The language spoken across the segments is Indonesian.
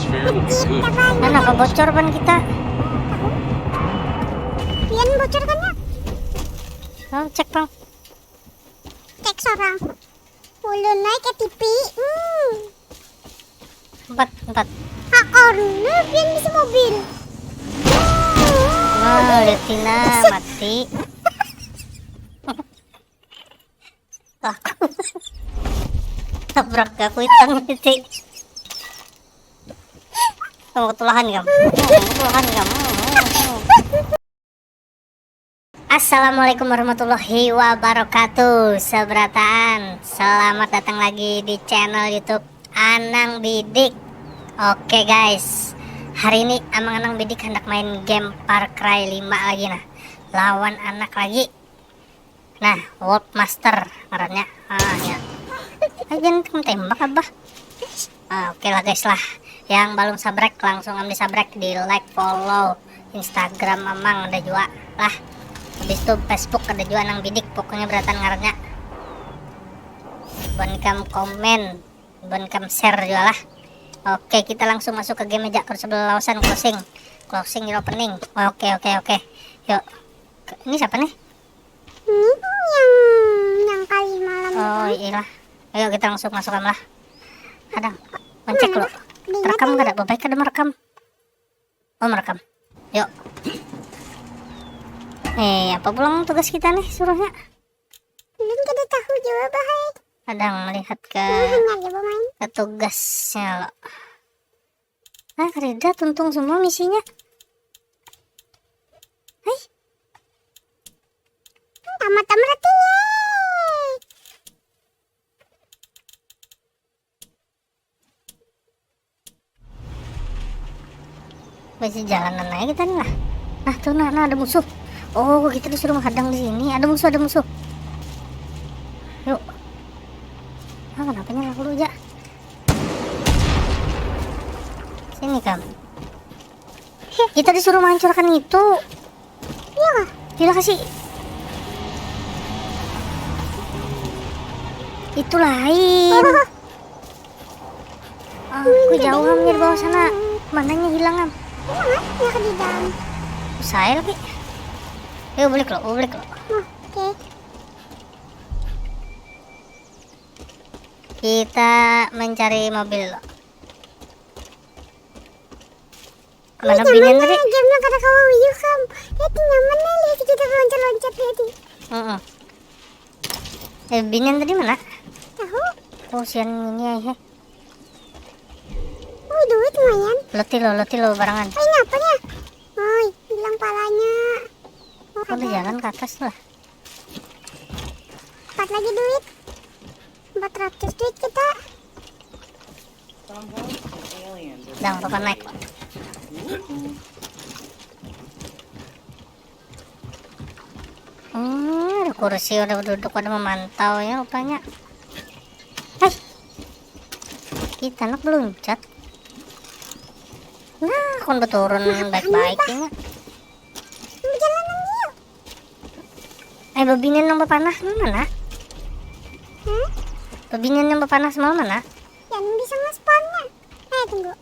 fairly good. Kenapa bocor ban kita? Pian bocor kan ya? Oh, cek bang. Cek sorang. Ulun naik ke TV. Empat. Karena pian bisa mobil. Nah, Letina mati. Aku tabrak aku hitam titik. Kamu ketulahan kamu. Assalamualaikum warahmatullahi wabarakatuh, seberataan. Selamat datang lagi di channel YouTube Anang Bidik. Oke guys, hari ini Anang Bidik hendak main game Far Cry 5 lagi nah. Lawan anak lagi. Nah, World Master ngarannya. Ya. Jangan tembak abah. Oke lah guys lah. Yang belum sabrek langsung ambil sabrek, di like, follow Instagram Mamang ada juga lah. Habis itu Facebook ada juga Anang Bidik, pokoknya beratan ngarannya. Bonkam komen, bonkam share juga lah. Oke, kita langsung masuk ke game aja. Terus sebelah lawasan closing di opening. Oke. Yuk. Ini siapa nih? Yang kali malam. Oh iya. Ayo kita langsung masuk lah. Ada mencek lo. Rekam gak ada? Baik ada merekam. Oh merekam. Yuk. Apa pulang tugas kita nih suruhnya? Belum kada tahu jawab baik. Kadang melihat ke tugasnya lo. Kerida tuntung semua misinya. Tamat berarti ya. Masih jalanan aja kita nih lah. Nah tuh nah ada musuh. Oh kita disuruh menghadang di sini. Ada musuh. Yuk. Kenapa nyala dulu aja? Sini kam. Kita disuruh menghancurkan itu. Iya kah? Tidak kasih. Itu lain. Aku jauh hampir bawah sana. Mananya hilang am? Ya ke di dalam. Saya lagi. Yuk balik lo. Oke. Kita mencari mobil lo. Mana binian tadi? Gamenya kata kau wiyuh kam. Lihat nyaman nih, lihat kita loncat lihat. Binian tadi mana? Tahu? Oh sian ini ya. Oh duit lumayan. Loti lo barangan. Apanya? Oh hilang palanya. Udah jalan ke atas lah. 4 lagi duit. 400 duit kita. Dang papan naik. Ada kursi, udah duduk, pada memantau ya rupanya. Kita nak meluncat. Nah, kon beturun baik-baik ya. Perjalanan yuk. Babinin yang berpanah mana? Babinin yang berpanah semua mana? Yang bisa nge-spawnnya. Tunggu.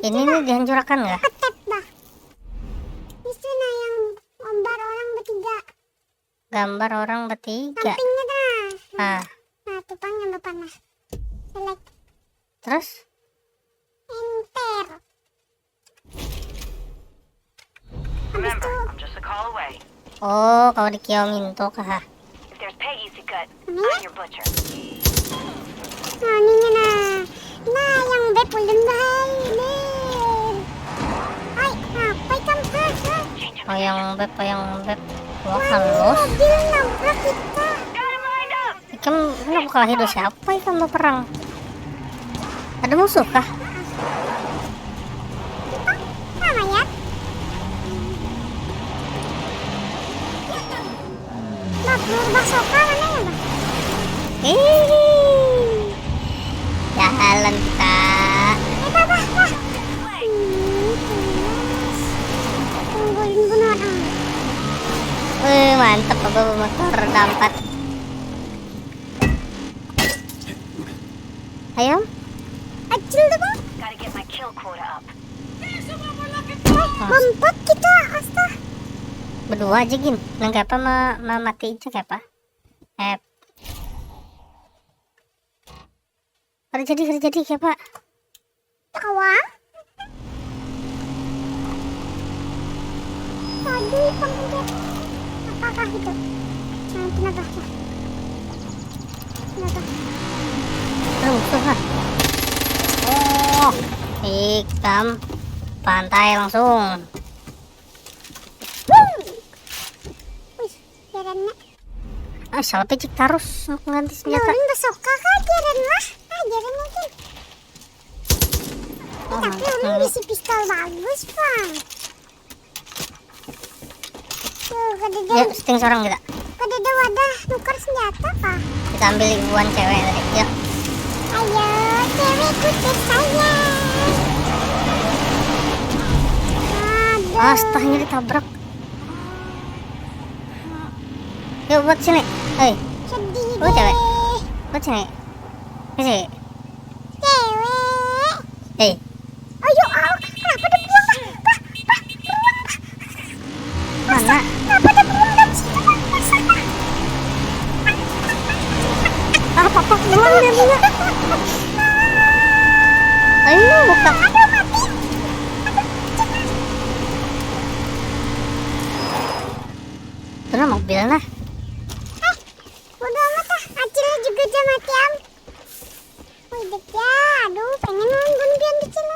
Ini nih dihancurkan nggak? Ketep dah. Itu nah yang gambar orang bertiga. Gambar orang bertiga. Sampingnya dah. Nah, Tupang yang berpanah. Select. terus? Enter. Remember, I'm just a call away. Oh, kau di Kio Minto kah? If there's Peggy's to cut, I'm your butcher. Ininya nah. Nah, yang beb ulun bahaya. Ay, apa ikan ha? Oh yang beb. Wah halus. Mobil nabrak kita. Got him lined up! Ikan kenapa kalah hidup siapa ikan berperang? Ada musuh kah? Mayat. Babur basoka mana ya, Bang? Jalan kita. Tungguin bunuh. Mantap apa motor dampat. Ayo. Acil tuh bang. Gotta get my kill quota up. Mampet kita asta. Berdua aja gin. Nang apa mati aja kayak apa? Kerja jadi kayak apa? Kawan. Aduh, pengkhianat. Apakah itu? Kenapa? Tuh lah. Oh, hitam. Pantai langsung. Wih, jarannya. Salah pecik terus ganti senjata. Nurin besoka kan jaran lah. Jaran mungkin. Oh, Tapi Nurin bisa pistol bagus, bang. Tuh, Ya, sting seorang kita. ada wadah nuker senjata, Pak. Kita ambil ibuan cewek tadi. Yuk. Ayo, cewek ikut saya. Aduh. Astagnya ditabrak. Yuk buat sini. Hei, Sedih Oh, cewek. deh. buat sini. Sini. Cewek. Hei, Ayo, kenapa ada beruang, Pak? Pak, beruang, Pak. mana? Kenapa ada beruang dari situ, Pak? Apa beruang dia punya? Ayo buka. Aduh, mati. Itu mobil nah. Udah amat ah. Acil juga udah mati, Am. Udah ya. Aduh, pengen nungguin Acil.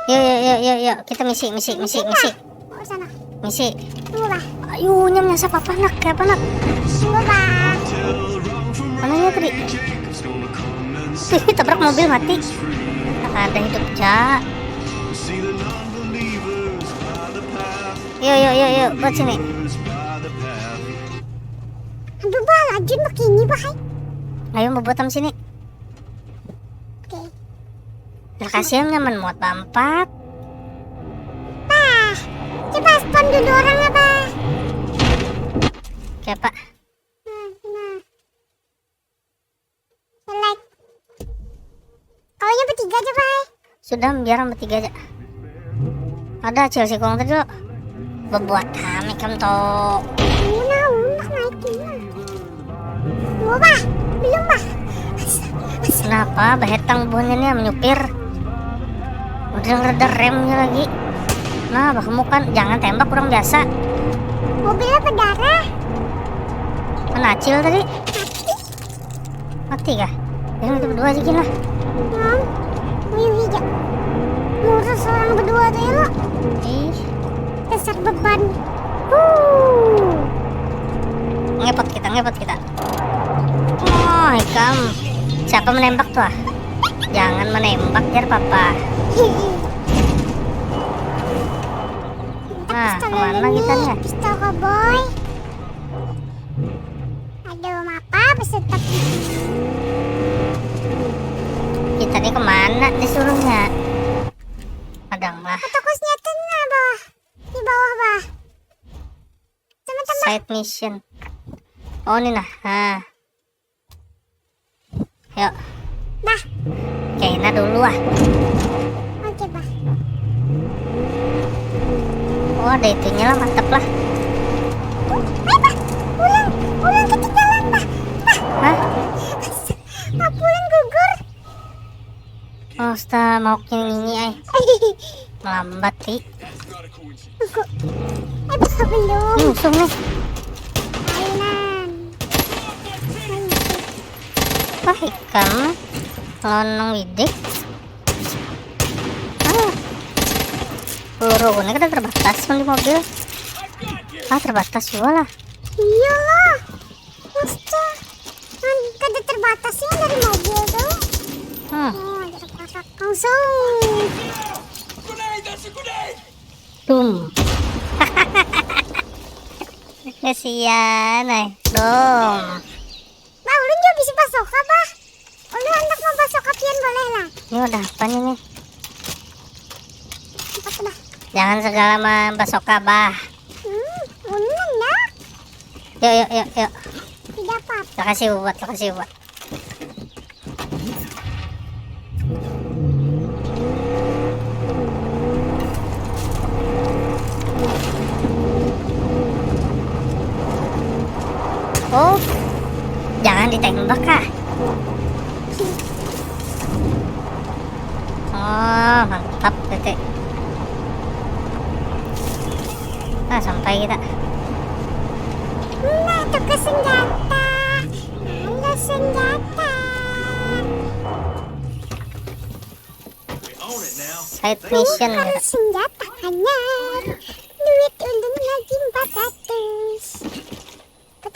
Yuk. Kita misi. Oh, sana. Misi. Tunggu, Pak. Ayo, nyasap apa nak? Kayak apa nak? Tunggu, Pak. Mananya tadi? Tabrak mobil mati. Ada hidup ja. Yuk, buat sini. Aduh, Pak. Lanjut begini, Pak. Ayo membuat sini. Oke. Terima kasih nyaman muat bampat. Pak, coba spawn dulu orang apa? Kayak pak. Nah. Select. Kaunya bertiga aja, Pak. Sudah biar bertiga aja. Ada Chelsea Kong tadi lo. Berbuat kami kam to. Udah naikin. Mau, Pak? Belum, Pak. Kenapa bahetang buahnya nih menyupir? Udah reda remnya lagi. Nah, kamu kan jangan tembak kurang biasa. Mobilnya berdarah. Mana Acil tadi? Mati kah? Yang itu berdua aja lah. Yang Wih, hijau. Ngurus orang berdua tuh ya, lo. Ih, Besar beban. ngepot kita. Oh, Ikam. Siapa menembak tuh ah? Jangan menembak biar papa. Nah, kemana kita nih? Pistol cowboy. Aduh, apa beserta Kita nih kemana disuruhnya? Padang lah. toko senjatanya, Bah. Di bawah, Bah. Teman-teman. Side mission. Oh ini nah. Yuk, Bah. Kena dulu ah. Oke, Bah. Oh ada itunya lah, mantep lah. Bah. Ulang ketinggalan, Bah. Hah? Pulang gugur. Oh, mau ini ay. Melambat ti. Bah, belum. Musuh nih. Mainan. Wah, Ikam. Lonong widik. Peluru ini kan terbatas di mobil. Terbatas juga lah. Iya lah. Masa kan ada terbatasnya dari mobil tuh. Oh, ada terbatas langsung. Dum. Kasihan, dong. Bah, ulun juga bisa basoka, Bah. Ulun hendak mau basoka pian boleh lah. Ini udah apa nih? Apa tuh, Bah? Jangan segala membasoka bah. Ulun hendak. Yuk. Tidak apa-apa. Terima kasih buat. nembak kah? Oh, mantap titik. Nah, sampai kita. Nah, tukar senjata. Halo senjata. Side mission Tukar gitu. senjata hanya duit untung lagi 400.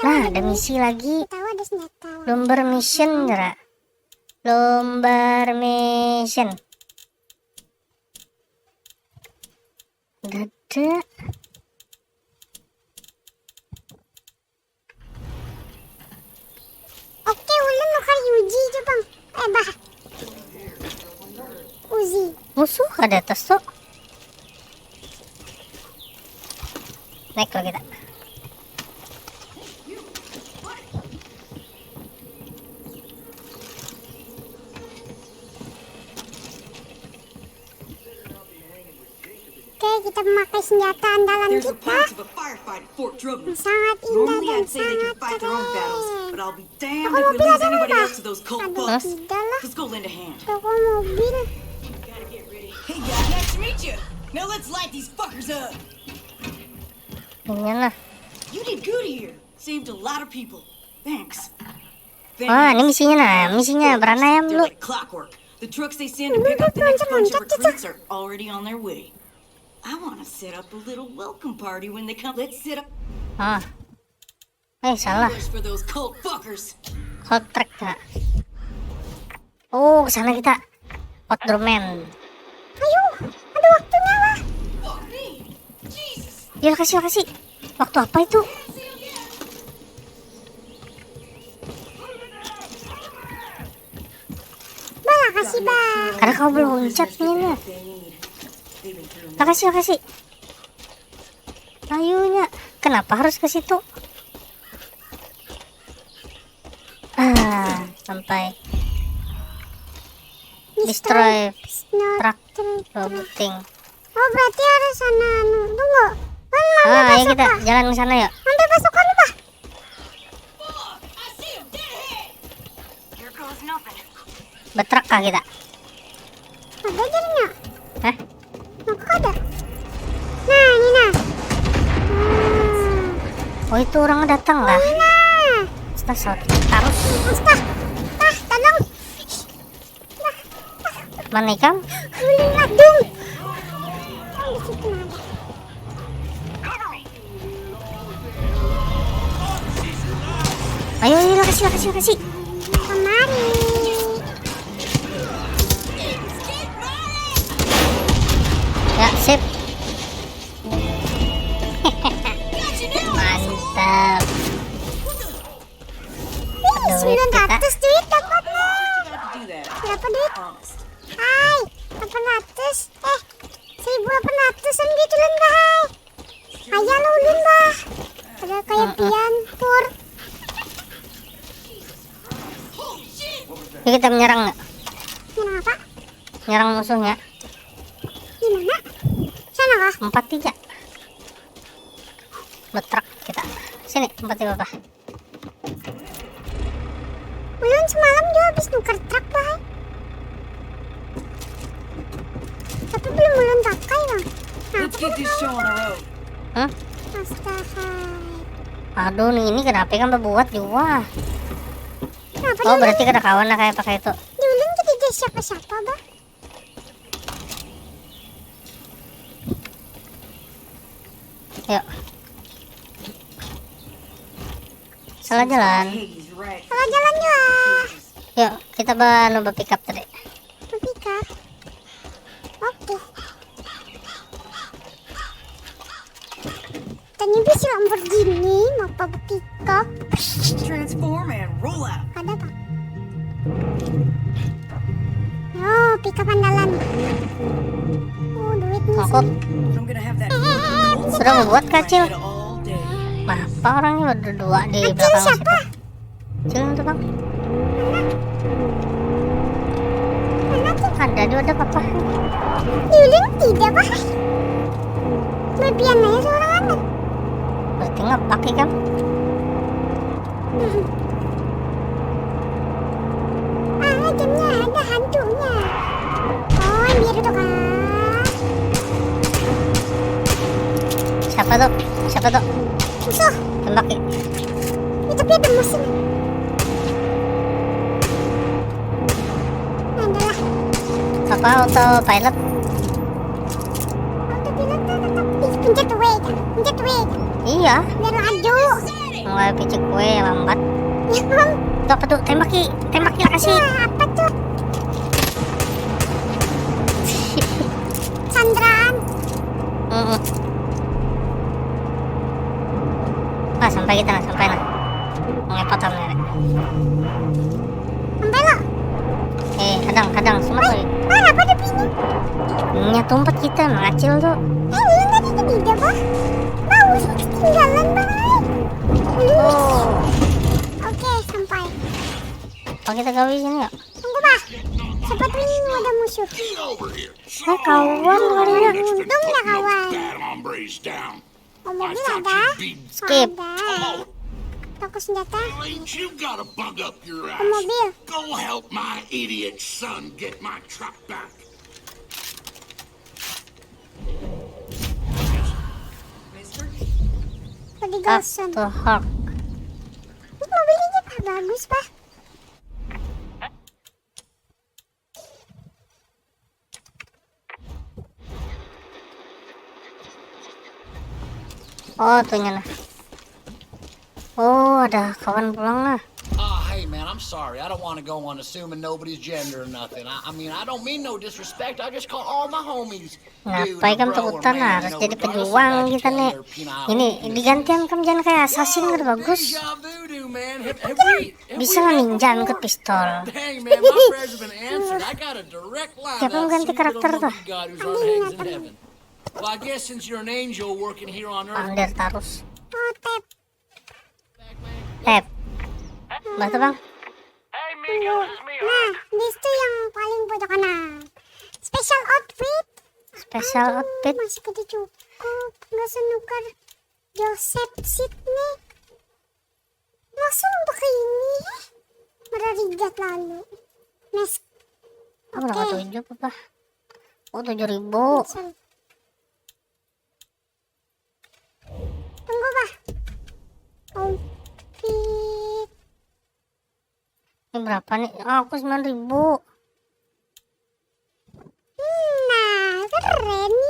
Nah, ada misi lagi. Tahu ada senjata. Lumber mission gerak. Lumber mission. Gak ada. Oke, ulun nukar Yuji aja bang. Bah. Uzi. Musuh ada atas tuh. Naik lah kita. Oke, kita memakai senjata andalan There's kita. reports of a firefight at Fort Drugman. Sangat indah Normally dan I'd say they sangat can fight their own battles, but keren. I'll be damned Toko if we mobil lose ada anybody apa? else to those cult Aduh, fucks. tidak lah. Let's go lend a hand. Toko mobil. Hey guys, nice to meet you. Now let's light these fuckers up. Ini lah. You did good here. Saved a lot of people. Thanks. Wah, ini misinya nah. Misinya beranayam They're lu. like clockwork. The trucks they send to pick up the next bunch of recruits are already on their way. I want to set up a little welcome party when they come. Let's set up Ah. Salah. ambulance for those cult fuckers. Hot track kak. Oh, kesana kita. Hot Drumman. Ayo, ada waktunya lah. Fuck me. Jesus. Ya kasih. Waktu apa itu? Bala kasih bang. Karena kau belum loncat ini. Makasih. Ayunya. Kenapa harus ke situ? Sampai. Destroy truck roboting. Oh, berarti harus sana. Tunggu. Ayo kita jalan ke sana yuk. Ambil pasukan lu, Bah. Here goes nothing. Betrak kah kita? Ada jadinya. Hah? Maka ada. Nah, ini nah. Oh itu orang datang lah. Nah. Astaga, taruh. Tolong. Mana ikan? Ulun ladung. Oh, di situ ada. Cover me. Ayo kasih. Kemari. Ya, sip. Mantap. Wih, 900 duit dapatnya. Got to do that. Berapa duit? Honest. Hai, 800. 1.800an gitu Lun, Bah. Ayah lo Lun, Bah. Ada kayak pian, pur. Yuk kita menyerang nggak? Gimana apa? Nyerang musuhnya. Gimana? Sana kah? 4-3. Betrak kita. Sini 4-3 Pak. Ulun semalam juga habis nuker truk, Bah. Tapi belum ulun pakai, Bang. Let's get this show on the road. Hah? Astaga. Aduh nih ini kenapa kan berbuat juga. Kenapa Oh di berarti kada kawan lah kayak pakai itu. di ulun jadi dia siapa-siapa, Bah? Yuk. Salah jalan. Hades, right. Kalau jalan juga. Yuk kita coba pick up tadi. Pika. Oke. Tanya bisa Lamborghini, mau apa pick up? Transform and roll out. Ada Pak? Oh, pick up andalan. Oh, duit nih. Aku I'm gonna have that sudah membuat kacil. all day. Apa orangnya berdua di Acil belakang siapa? Acil itu bang. Mana tuh? Ada dia ada papa. Di ulun tidak, Pak. Lebihan aja seorang anak. Berarti nggak pakai kan? itemnya, ada hantunya. Oh, yang biru tuh kan. Siapa tuh? Siapa tuh? Musuh. Tembak ya. Tapi ada musuh. Adalah Apa autopilot? autopilot tetap. Pencet W kan? Pencet W kan? Iya. Biar laju. Mulai picik gue lambat. Ya kan? Tuh apa tuh? Tembaki lah kasih. Wah, apa tuh? Sandraan. Ah, sampai kita lah, sampai lah. Ngepot sama nenek. Sampai lo. Kadang semua tuh. Wah, apa ada pini? Nya tumpet kita ngacil tuh. Belum tadi itu tidak, Bah. Bau sih ketinggalan, Bah. Oh. Oke, sampai. Apa kita gawe sini ya? Tunggu, Bah. Siapa tuh ini ada musuh? Kawan kalinya. Untung ya, kawan. Bad hombres down. Oh, I mobil thought ada. you'd be. Skip. Ada. Toko senjata. Ain't you got a bug up your Ke ass? mobil. Go help my idiot son get my truck back. Kode Up Galson. to Hawk. Ini mobilnya Pak bagus, Pak. Oh, tuh nyala. Oh, ada kawan pulang lah. Hey man, I'm sorry. I don't want to go on assuming nobody's gender or nothing. I mean, I don't mean no disrespect. I just call all my homies. Ngapain kamu takutan lah, harus jadi pejuang kita nih. Ini digantian kamu jangan kayak assassin kan bagus. Bisa lah ninja ikut pistol. Dang man, my prayers have been answered. I got a direct line. Siapa yang ganti karakter tuh? God who's on hands in heaven. Well, I guess since you're an angel working here on earth. Under Tarus. Oh, tap. Tap. Batu bang. Nah, this tuh yang paling pojok kanan. Special outfit. Special outfit. Masih kada cukup. Nggak senukar Joseph Sidney. Langsung pakai ini. Merarigat lalu. Nes. Oh, berapa tujuh apa? Oh, 7.000. Tunggu, Bah. Outfit. Ini berapa nih? Oh, aku 9.000. Nah, keren ini.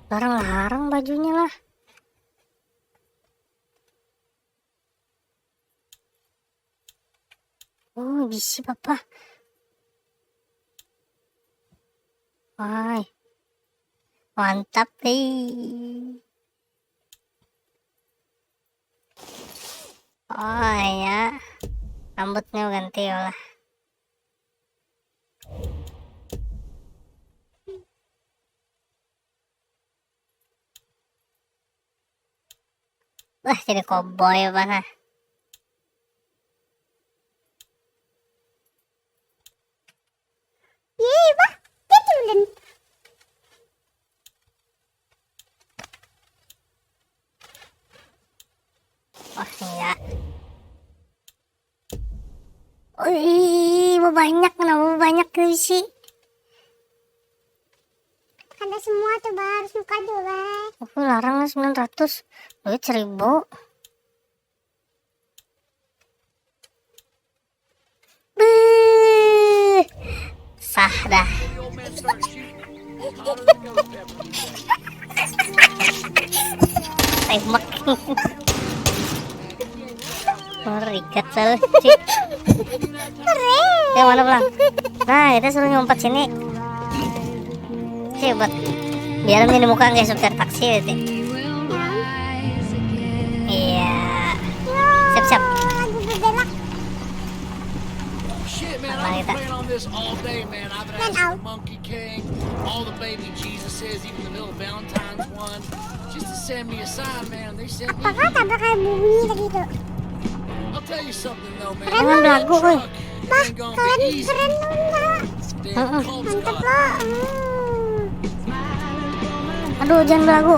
Larang-larang bajunya lah. Oh, bisa papa. Wah, mantap deh. Oh ya, rambutnya ganti lah. Wah, jadi koboi apa nah? Yeay, Bah. Jadi ulen. Oh enggak. Wih, banyak, kenapa banyak sih? Ada semua tuh, Bah. Harus muka dulu, Bah. Aku larang 900, duit 1.000. Beuh, sah dah. Tembak. Merikat salah. Yang mana pulang? Nah, kita suruh ngumpet sini. Coba biar ini muka nggak supir taksi itu. Iya. Siap-siap. Lagi bergerak. Shit, man, Nah, I've kita. been playing on this all day, man. I've been Man, asking out. for Monkey King, all the baby Jesuses, even the little Valentine's one, just to send me a sign, man. They sent me. Apakah tabrak kayak bunyi tadi tuh? I'll tell you something though, man. Jangan belagu, woy. Bah, Ain't gonna keren, be easy. keren loh, Bah. Damn Colts Mantap got loh. Aduh, jangan belagu.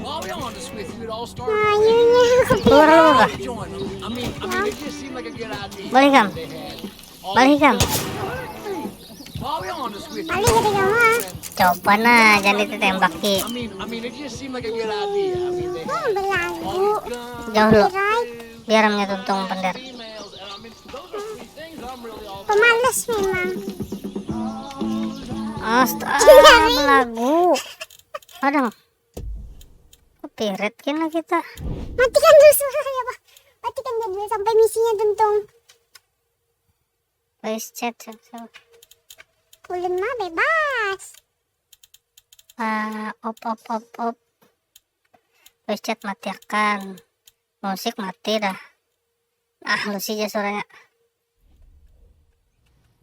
While we're on this with you, it all started. Ayunya Keluar lu Bapak. Join them. I mean, it just seemed like a good idea. Balik Kam. They had all Balik Kam. I'll be honest with you. balik dari kamu ah. Coba nah jangan ditembaki. I mean, it just seemed like a good idea. I mean, they had Belagu. all these guns, Jauh lu. Right. Biar amnya tuntung pendar. emails, and I mean, those are three things I'm really all Pemalas memang. Astaga, belagu. Kadang. Copyright kena kita. Matikan dulu suaranya Pak. Matikan dulu sampai misinya tuntung. Voice chat. Ulun mah bebas. Op. Voice chat matikan. Musik mati dah. Lu sih aja suaranya.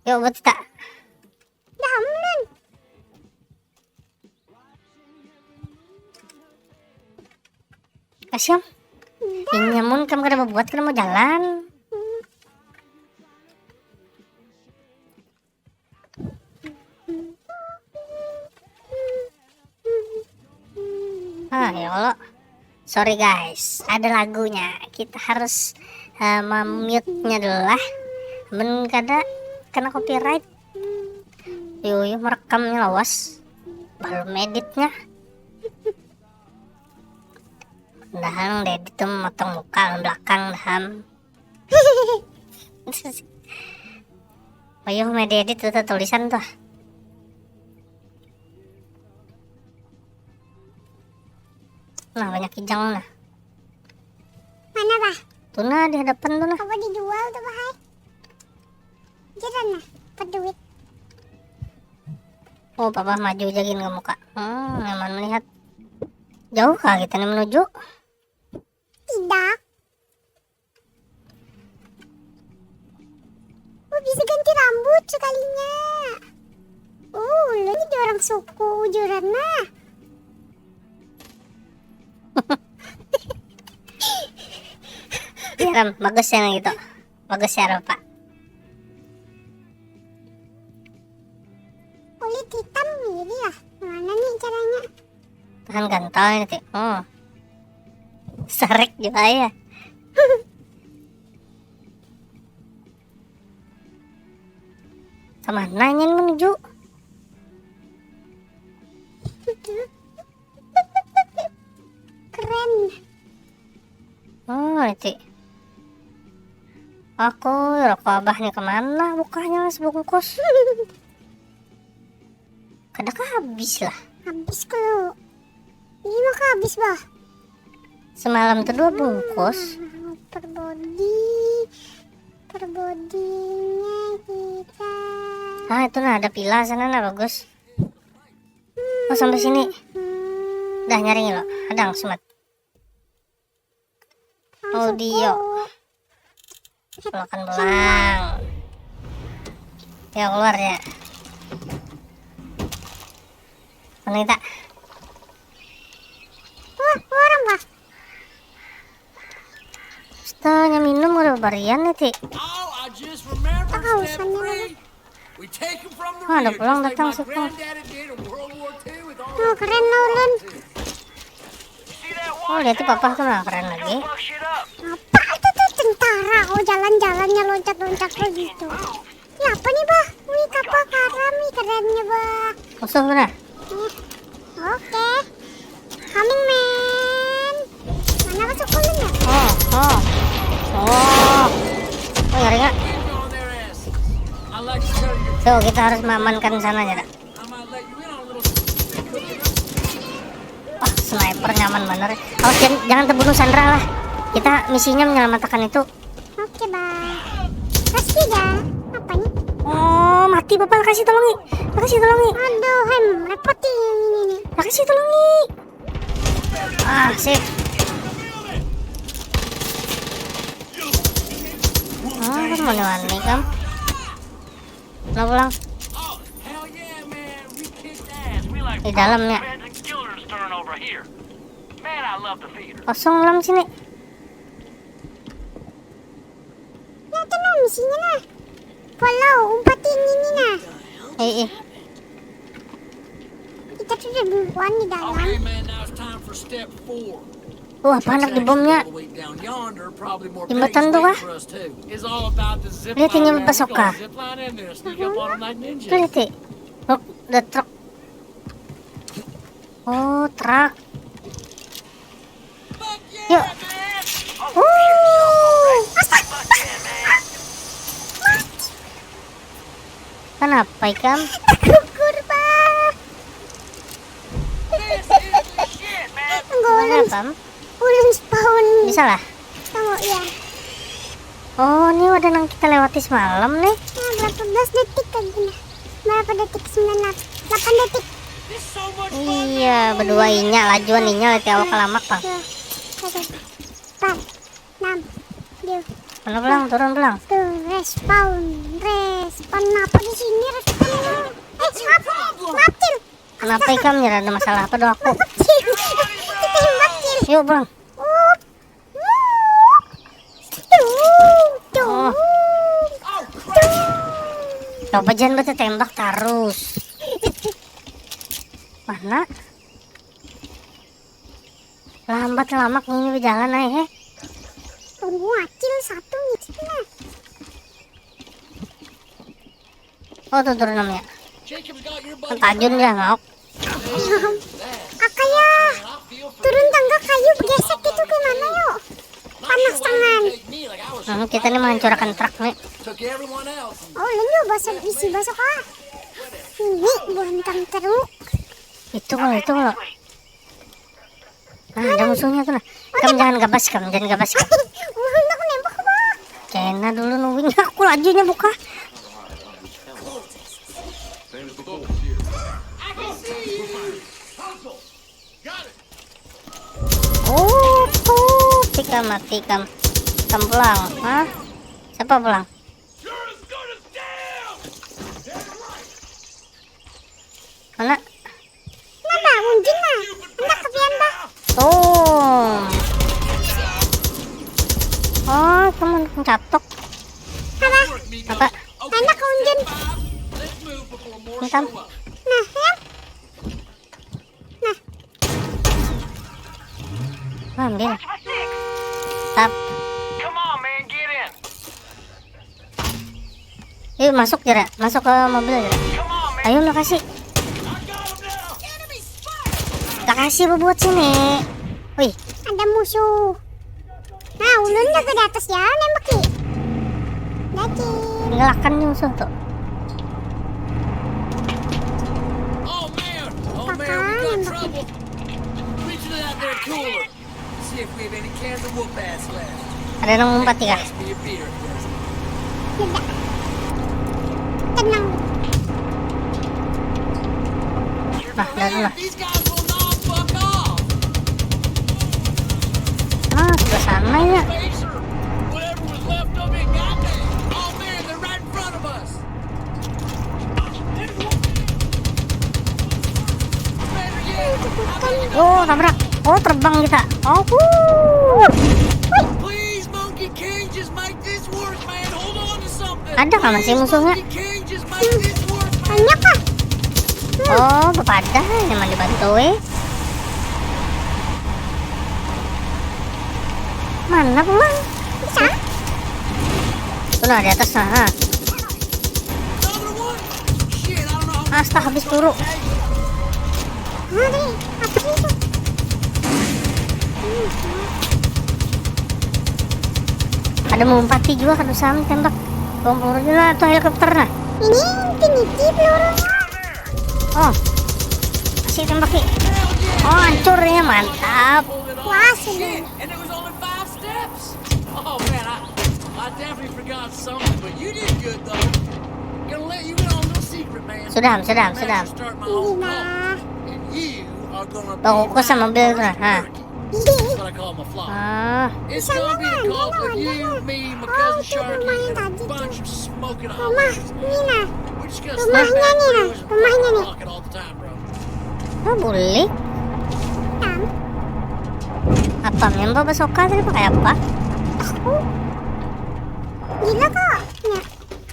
Yuk buat kita. Dah aman. Kasih Ini nyamun kamu kada mau buat kada mau jalan. Ya Allah. Sorry guys, ada lagunya. Kita harus memute-nya dulu lah. Men kada kena copyright. Yuk merekamnya lawas. Belum editnya. Dahang deh itu motong muka belakang daham. Ayo media edit itu tulisan tuh. Nah banyak kijang nah. Mana Pak? Tuh nah di hadapan tuh nah. Apa dijual tuh Pak? Jalan nah, peduit. Oh papa maju jagin ke muka. Nyaman melihat. Jauh kah kita nih menuju? Tidak. Oh, bisa ganti rambut sekalinya. Oh, lu ini orang suku ujuran mah. Ya Ram, bagus ya gitu. Bagus ya Ram, Pak. Kulit hitam ini lah. Mana nih caranya? Tahan gantal ini. Sarek juga ya. Sama nanya menuju. Keren. Oh, itu. Aku rokok abah nih kemana? Bukanya sebungkus. Kadang habis lah. Habis kalau. Ini mah habis bah. Semalam tuh 2 bungkus. Perbodinya kita. Ah itu nah ada pila sana nah bagus. Oh sampai sini. Dah nyaring lo. Adang sumat. Audio. Keluarkan belang. Ya keluar ya. Mana kita? Wah, orang bah. Setanya minum udah barian nih Ti. Oh, I just remembered Tahu step sana. 3. We take him from the Ah, ada rear, pulang just like datang my situ. granddaddy did in World War II with all Oh, the keren lo Ulun. See that Oh lihat tuh papa tuh nah keren lagi. fuck shit up? Apa itu tuh tentara? Oh, jalan-jalannya loncat-loncat begitu. Ini apa nih bah? Wih, kapal karam nih kerennya bah. Musuh bener. Oke. Coming man. Mana masuk Ulun ya? Oh nyari nggak? on their asses. I like to tell you, Tuh kita harus mengamankan sananya dah. I might let you in on a little. Sniper nyaman bener. Awas jangan terbunuh Sandra lah. Kita misinya menyelamatkan itu. Oke bah. Terus tidak. Apanya? Oh mati bapak, kasih tolongi. Kasih tolongi. Aduh, repotin yang ini nih. Kasih tolongi. Sip. Kan mau nih kam. Mau pulang Oh, hell yeah, man. We kicked Ass, we like di dalamnya. Reds and Killers turn over here. Man, I love the theater. Kosong dalam sini. Ya, tenang misinya nah. Follow, umpatin ini nah. Kita sudah duluan di dalam. Okay, man, now it's time for step 4. Apa anak di bomnya? Jembatan tuh kah? Lihat ini bazooka. Lihat ya. Look, the truck. Oh, truk. Yuk. Kenapa Ikam? Gugur, Pak. Kenapa? Ulun spawn. Bisa lah. Tahu ya. Oh, ini udah yang kita lewati semalam nih. Nah, berapa belas detik lagi nah? Berapa detik? 8 detik. Iya, berdua inya lajuan inya leti awak kelamak bang. 1, 4, 6, 7. Mana belang, turun belang. Tuh, respawn apa di sini respawnnya? Siapa? Ngapil. Kenapa Ikam nyerah, ada masalah apa doa aku? Ditembak Cil. Yuk belang. Tuh. Coba jangan betul tembak terus. Mana? Lambat lamak ini berjalan aja. Tunggu Acil satu gitu nah. Oh tuh turun namanya. Tajun dia mau. Akaya turun tangga kayu gesek itu gimana yuk? Panas tangan. Kita nih menghancurkan truk nih. Oh lu isi basok ah. Ini bontang teruk. Itu kalau. Nah ada musuhnya tuh nah. Kamu jangan gabas kamu, jangan gabas kamu. Aku nembak apa? Kena dulu nungguin aku lajunya buka. Oh tuh, tika mati kam pulang, hah? Siapa pulang? Mana? Nada unjin nah. Hendak kebian bah. Tuh. Oh, kamu catok. Apa? Hendak ke unjin. Hitam. Nah ya. Ambil. Tap. Come on, man, get in. Yuk masuk Jera, masuk ke mobil Jera. Come on, man. Ayo lo kasih. Tak kasih buat sini. Wih, Ada musuh. Nah ulun jaga di atas ya nembak ki. Lagi. ngelakan musuh tuh. Oh man, we got trouble. Reach into that there cooler. See if we have any cans of whoop ass left. Ada yang ngumpet ya. Pass me a beer. Tidak. Tenang. Nah, udah dulu. These guys will not fuck off. Ah, sebelah sana ya. Pacer, whatever was left of it, got there. Oh man, they're right in front of us. Better yet, Oh, tabrak. Oh, terbang kita. Oh, please, Monkey King, just make this work, man. Hold on to something. Ada nggak masih Please, musuhnya? Monkey King, just make this work, man. Banyak kah? Oh, bepada emang dibantuin. Mana pulang? Bisa? Tuh nah, di atas sana. Another one. Shit, I don't know how Asta habis turu. Tadi apa sih itu? Ada mumpati juga kan Sam tembak. Kompor juga atau helikopter nah. Ini Infinity pelurunya. Oh. Kasih tembak Ki. Oh, hancurnya mantap. Wah, shit, sini. and it was only 5 steps. Oh man, I definitely forgot something, but you did good though. Gonna let you in on a little secret, man. Sudah. I'm gonna start my own Gila. company, and you are gonna be Bawa ko sa my mobil first na, ha? turkey. That's what I call my flock. Ah, It's gonna be a call for you, me, my cousin Sharky, and a bunch of smoking Rumah, hot ini nah. We're just gonna Rumahnya snap back nih, through and rumahnya nih. rock it all the time, bro. oh boleh. Tam. Apa memang basoka tadi pakai apa? Gila kok. Nah,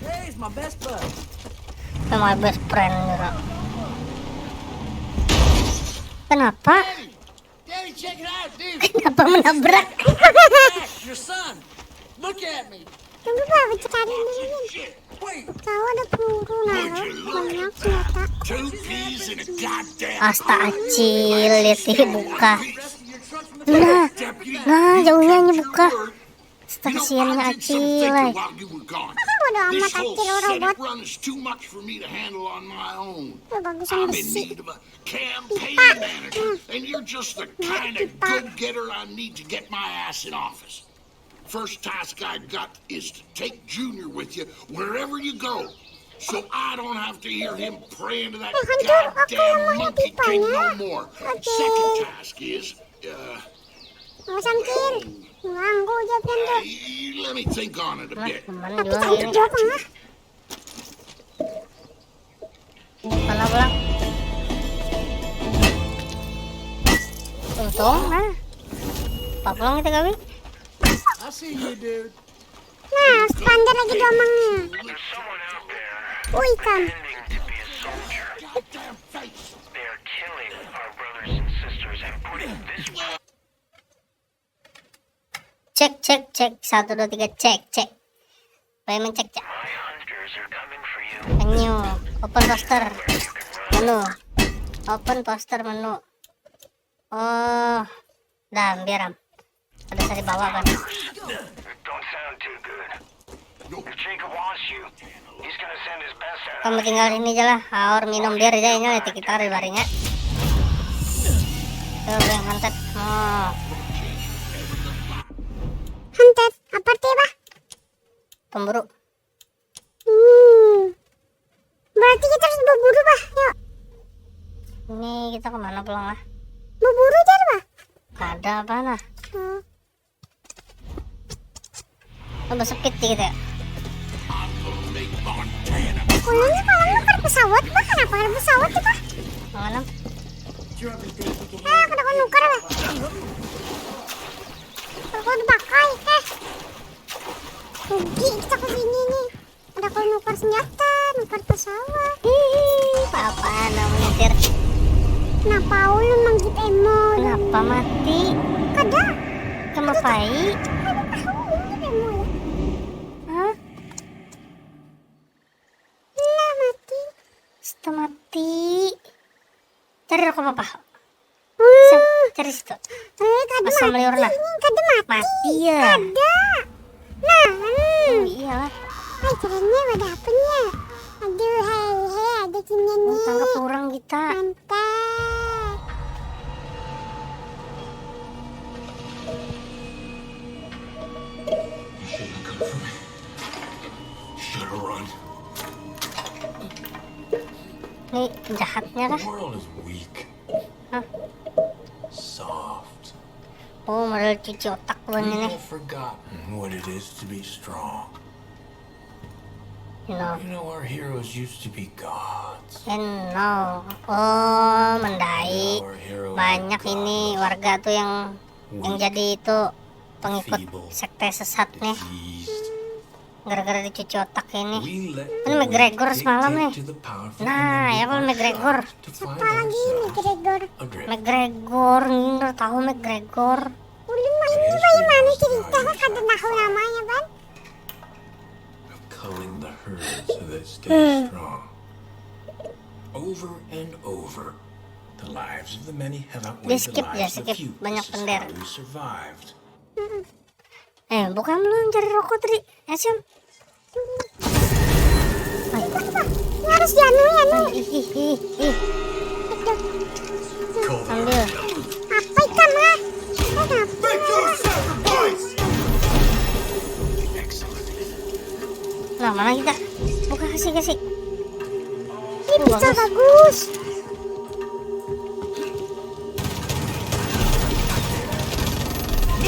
Hey, it's my best bud. Sama best friend juga. Kenapa? Daddy, Hey, check it out, dude. Kenapa menabrak? Max, your son. Look at me. Tunggu bah, cari dulu Min. Wait. Tahu ada peluru naruh banyak senjata. 2 peas in a goddamn Asta acil, lihat sih buka. Your truck from the Nah, deputy. nah jauhnya ini buka. You know, Stasiunnya I did some acil. thinking while you were gone. Bodo This amat whole acil Senate robot. run is too much for me to handle on my own. Tuh bagusan I'm in besi. need of a campaign manager, and you're just the kind of go-getter I need to get my ass in office. First task I got is to take Junior with you wherever you go, so I don't have to hear him praying to that Hancur, oke, goddamn namanya monkey king no pipanya. more. Oke. Second task is, Mau samkir. Nganggu jawabnya tuh. let me think on it a bit. Kemana Tapi juga cantik ini? jawab enggak? Mana pulang? Untung, nah. Pak pulang kita kali. I see you, dude. Nah, standar lagi domangnya. There's someone out there Oh, ikan. pretending to be a soldier. They are killing our brothers and sisters and putting this war Cek, 1, 2, 3, cek. Payment cek. My hunters are coming for you. Menu, open poster, menu, open poster menu. Oh, dah biar ada saya bawa kan. Don't sound too good. If Jacob wants you, he's gonna send his best out. Kamu tinggal ini aja lah, aur minum biar aja ini nanti kita ribarinya. Tuh yang hantet. Oh, Hantet. Apa artinya, Bah? pemburu. Berarti kita harus berburu, Bah. Yuk. Ini kita kemana pulang lah? Berburu aja, Bah. Ada apa nah? Hmm. Coba sepit dikit ya. Oh, ini kalau nukar pesawat, Bah. Kenapa ada pesawat sih, Bah? Mana? Kenapa ada nukar, Bah? Kalau dipakai, rugi kita kesini nih. Ada kalau nukar senjata, nukar pesawat. Papa namanya nyetir. Kenapa ulun manggil emo? Kenapa mati? Kada. Kamu pai? Ada tahu ulun emo ya. Hah? Lah mati. Sudah mati. Cari rokok papa. Cari situ. Kada Asam mati. liur lah. Ini kada mati. Mati ya. Kada. Nah, Oh, iyalah. Hai, caranya ada apanya? Aduh, hei, ada kimnya nih. Tangkap orang kita. Mantap. Should have run. Nih jahatnya kah? The world is weak. Hah? Soft. Oh, model cuci otak bukan We ini. have forgotten what it is to be strong. You know. You know, our heroes used to be gods. And no. Oh, mendai. Our hero Banyak ini warga tuh yang jadi itu pengikut Feeble. sekte sesat nih. diseased. Gara-gara dicuci otak ini. We let Ini the McGregor weak semalam dictate nih. to the powerful, Nah, and then ya we kalau are McGregor. shocked to find Apa lagi ini, ourselves Gregor? adrift. McGregor, nggak tahu McGregor. Ulun mah ini bagaimana cerita? Kada tahu namanya, Ban. Of culling the herd so they stay strong. Over and over, the lives of the many have outweighed the skip ya, lives of the skip. few. Banyak This is pender. how we survived. Bukan belum cari rokok tadi. Asyam. Ini harus dianu ya, Nu. Ih. Ambil. Apa ikan, lah? Kenapa? Nah, mana kita? Buka kasih. Ini bisa bagus.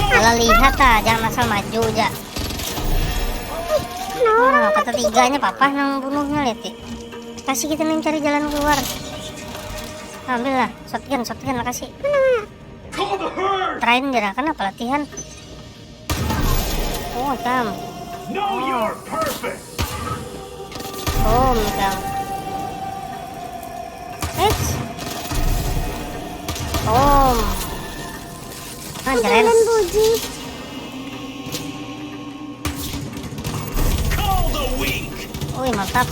Kalau lihat jangan asal maju aja. Nah, kata tiganya papa yang bunuhnya lihat ya. Kasih kita nih cari jalan keluar. Ambil lah, shotgun lah kasih. Train dia kan apa latihan? Oh, kamu. No, you're perfect. Oh, kamu. Om. Keren. Jalan Boji. Wih, mantap.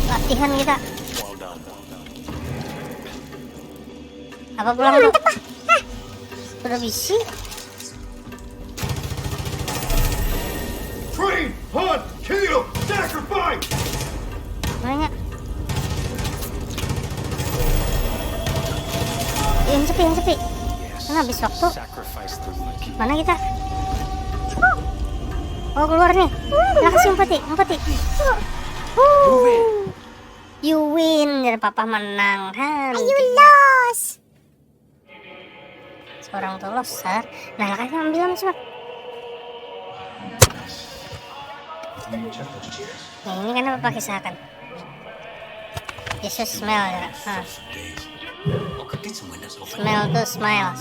Latihan kita. Apa pulang dulu? Udah bisi. Train, hunt, kill, sacrifice! Nanya. Yang sepi. Mana habis waktu? Mana kita? Oh, keluar nih. Nah, kasih empati. You win. Jadi papa menang. You lost. Seorang tuh loser. Nah, kasih ambil cepat. Nah, ini kan apa kisahkan? Yesus smell ya. Smell tuh smile.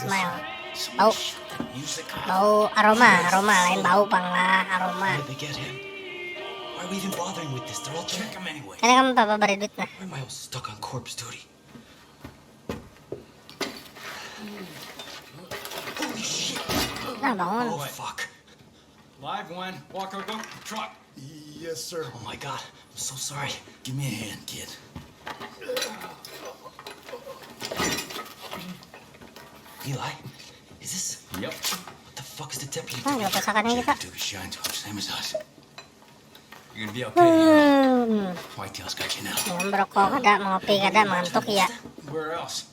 Bau aroma, lain bau lah aroma. Ini kan papa beri duit nah. Nah, bangun. Live one. Walker, go. Truck. Yes, sir. Oh my god. I'm so sorry. Give me a hand, kid. Eli, is this? Yep. What the fuck is the deputy Nah, doing? gak pasakannya kita. Took a shine to him, same as us. You're gonna be okay. Eli. Whitetail's got you now. Minum berokok kada, ngopi kada, ngantuk ya. Where else?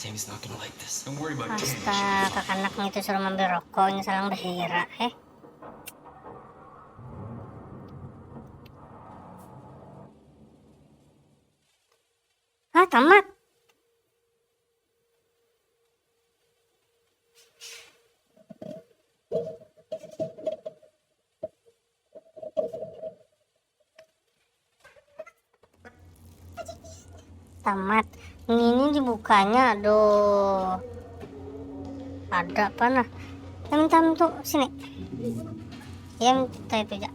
Tammy's not gonna like this. Don't worry about Tammy. Astaga, kakanaknya itu suruh ambil rokok, ini salah berhira, Tamat. Tamat. Ini dibukanya, aduh. Ada apa nah? Minta tuh sini. Ya minta itu aja.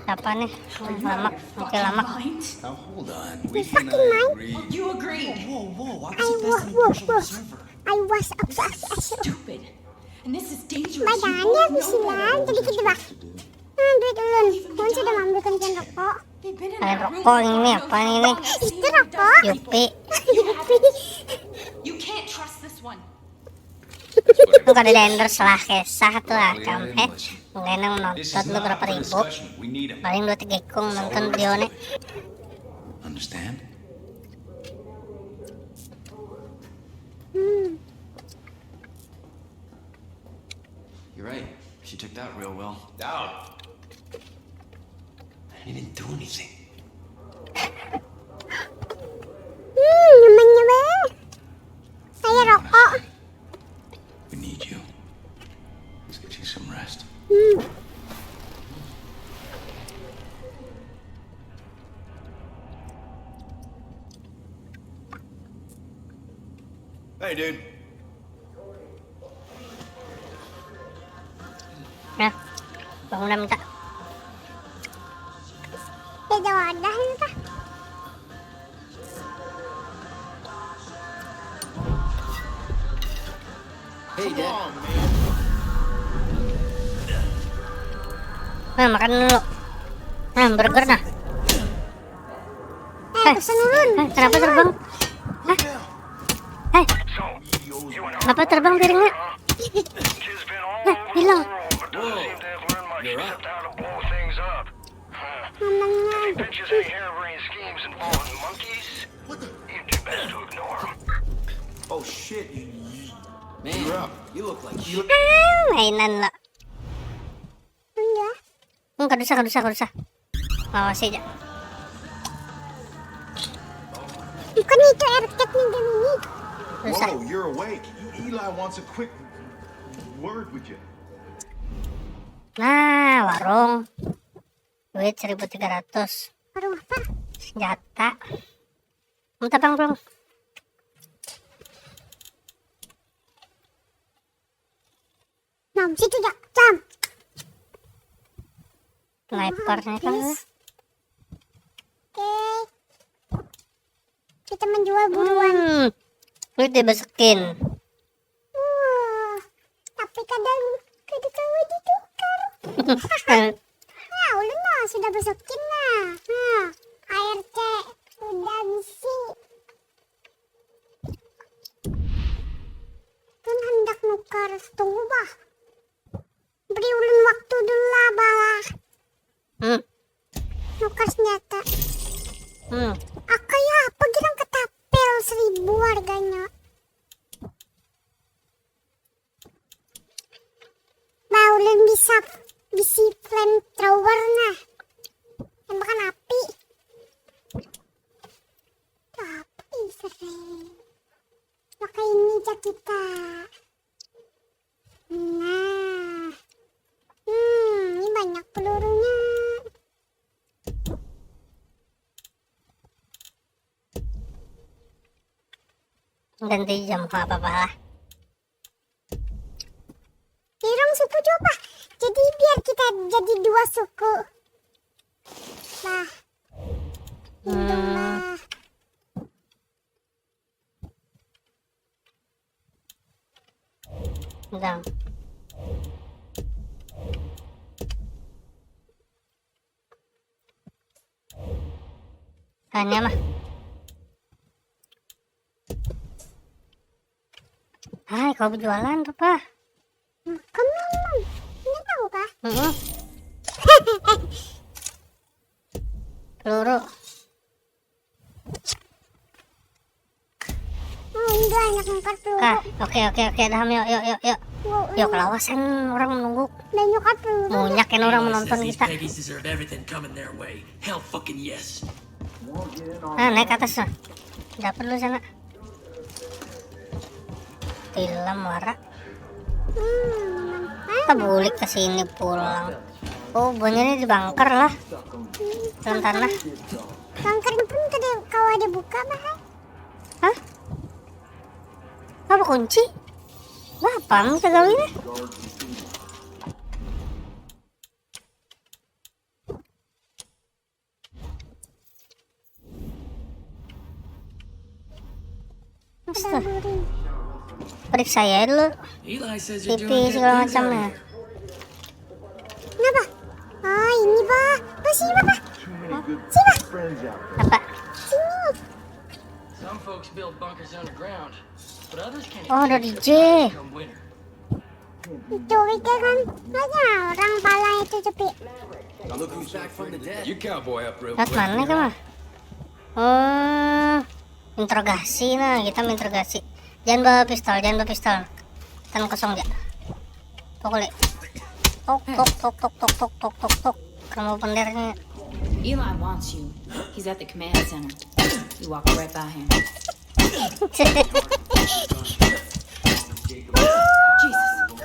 Apa nih? Lama, oke lama. Now hold on. We can agree. You agreed. Whoa. I I was obsessed. Stupid. And this is dangerous. Badannya bisilan, jadi kita bak. Duit ulun, Kun sudah mengambilkan pion rokok. They've been in Ada that room rokok for ini long. apa ini? Itu rokok. Yupi. You can't trust this one. Itu kada lenders lah kesah tuh akam. Mungkin yang nonton lu berapa ribu? We need him. Paling 2-3 ikung nonton video nih. Understand? You're right. She took that real well. Down. I didn't do anything. Namanya be. Saya rokok. We need you. Let's get you some rest. Hey, dude. Nah, bangun dah minta. Beda wadah ini kah? Hey, Dad. Nah, makan dulu. Nah, burger nah. Pesan ulun. Kenapa terbang? Kenapa terbang piringnya? Hilang. You're up. Namanya. Bitches any harebrained schemes involving monkeys? You do best to ignore them. Oh, shit. Man, you look like shit. Mainan lah. Enggak. Kadusa. Awas aja. Bukan itu aircat nih Dominic. Rusak. Whoa, you're awake. Eli wants a quick word with you. Nah, warung. Duit 1.300. Baru apa? Senjata. Minta bang belum? Nah, situ jak. Jam. Snipernya kan. Lu dibesekin. Tapi kadang kalau ditukar. Nah, ulun mah sudah besokin nah. ARC udah misi. Kan hendak nukar, tunggu bah. Beri ulun waktu dulu lah bah. Nukar senjata. Ya pergi dong ke tapel 1000 harganya. Bah, ulun bisa flamethrower nah. Tembakan api. Api sering. Pakai ini aja kita. Nah. Ini banyak pelurunya. Ganti jam apa-apa lah. Irong suku coba. Jadi biar kita jadi 2 suku. Nah. Nah. Udah. Hanya mah. Hai, kau berjualan tuh, Pak. Kamu nggak tahu kah? Peluru. Enggak enak ngangkat peluru. Oke, daham yuk. Yuk, kelawasan orang menunggu. Dan nyokap peluru. Banyak kan orang menonton These kita. Peggies deserve everything coming their way. Hell fucking yes. Naik ke atas lah. Dapat lu sana. Tilam warak. Kita bulik ke sini pulang. Oh, bunyinya di bunker lah. Dalam tanah. Bunker pun kalau ada buka bah. Hah? Apa kunci? Apa kita gawinnya? Astaga. Periksa ya dulu. Eli says you're TV doing segala good things out macamnya. here. Kenapa? Oh ini bah. Sini bah. Apa? Sini. Some folks build bunkers underground, but others can't Oh, ada DJ. come winter. Itu kan aja orang pala itu cepi. Now look who's back from the dead. You cowboy up real Lihat quick. mana kan mah? Oh, interogasi nah, kita interogasi. Jangan bawa pistol. Tangan kosong aja. Pokoknya. Tok. Kamu pendernya. Eli wants you. He's at the command center. You walk right by him. Jesus.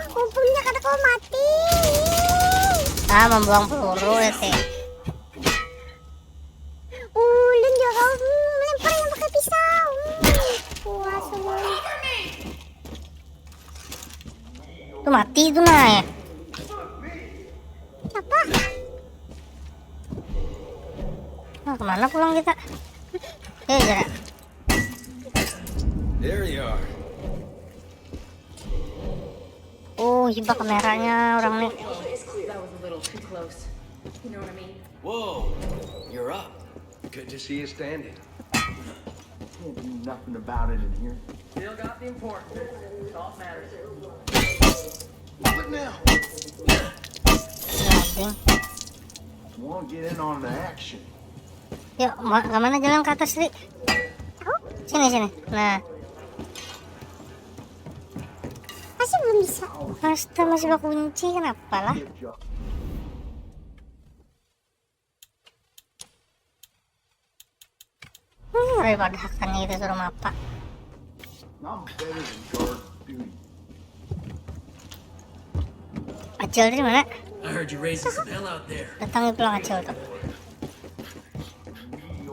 Kumpulnya kada kau mati. Membuang peluru ya teh. Ulun juga kau melempar yang pakai pisau. Puas ulun. Tuh mati itu nah ya. Apa? Kemana pulang kita? Jarak. There you are. Oh, hibah kameranya orang nih. That was a little too close. You know what I mean? Whoa, you're up. Good to see you standing. Can't do nothing about it in here. Still got the important bits. It's all that matters. What now? Loading. Won't get in on the action. Yuk, kemana jalan ke atas, Ri? Sini. Nah, Masih belum bisa. pasti masih gak kunci, kenapa lah? Daripada hakannya kita suruh mapa. I'm better than guard duty. Acil dari mana? I heard you raising some hell out there. Datangi pulang Acil tuh.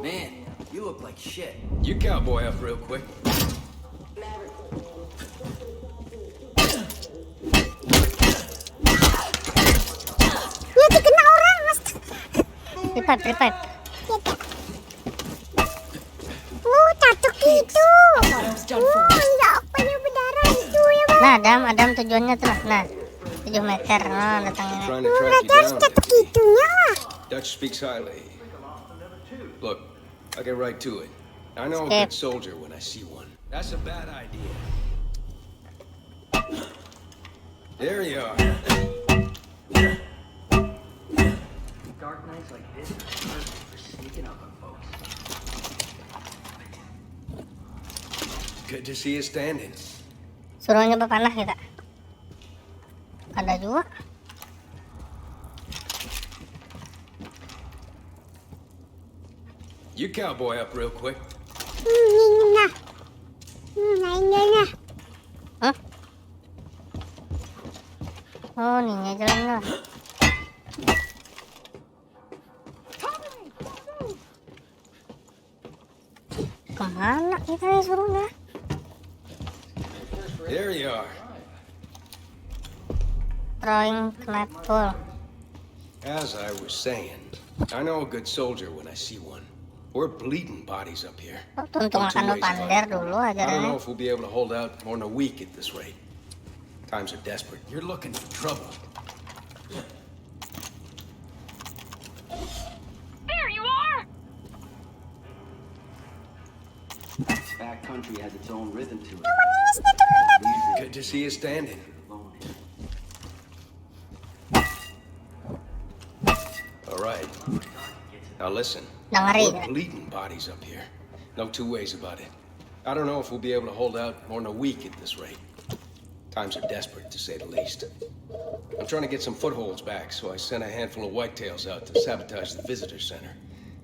Man, you look like shit. You cowboy up real quick. Ya dikena orang mas. Revive. Tatuk itu. I thought I was done for. Nah, Adam tujuannya tuh. Nah, 7 meter. Oh, datangin. Trying to track you down. Begitunya lah. Dutch speaks highly. Look, I get right to it. I know a Skip. good soldier when I see one. That's a bad idea. There you are. Dark nights like this are perfect for sneaking up on folks. Good to see you standing. Suruh nyoba panah kita. Ada juga. You cowboy up real quick. Nah. Nah. Hah? Oh, nih jalan lah. Kemana kita ya suruhnya? There you are. Throwing maple. As I was saying, I know a good soldier when I see one. We're bleeding bodies up here. Oh, tuntung No two akan lu ways about pander it. dulu I don't know ajarannya. if we'll be able to hold out more than a week at this rate. Times are desperate. You're looking for trouble. There you are! Back country has its own rhythm to it. Good to see you standing. All right. Now listen. Dengerin. We're bleeding bodies up here. No two ways about it. I don't know if we'll be able to hold out more than a week at this rate. Times are desperate, to say the least. I'm trying to get some footholds back, so I sent a handful of whitetails out to sabotage the visitor center.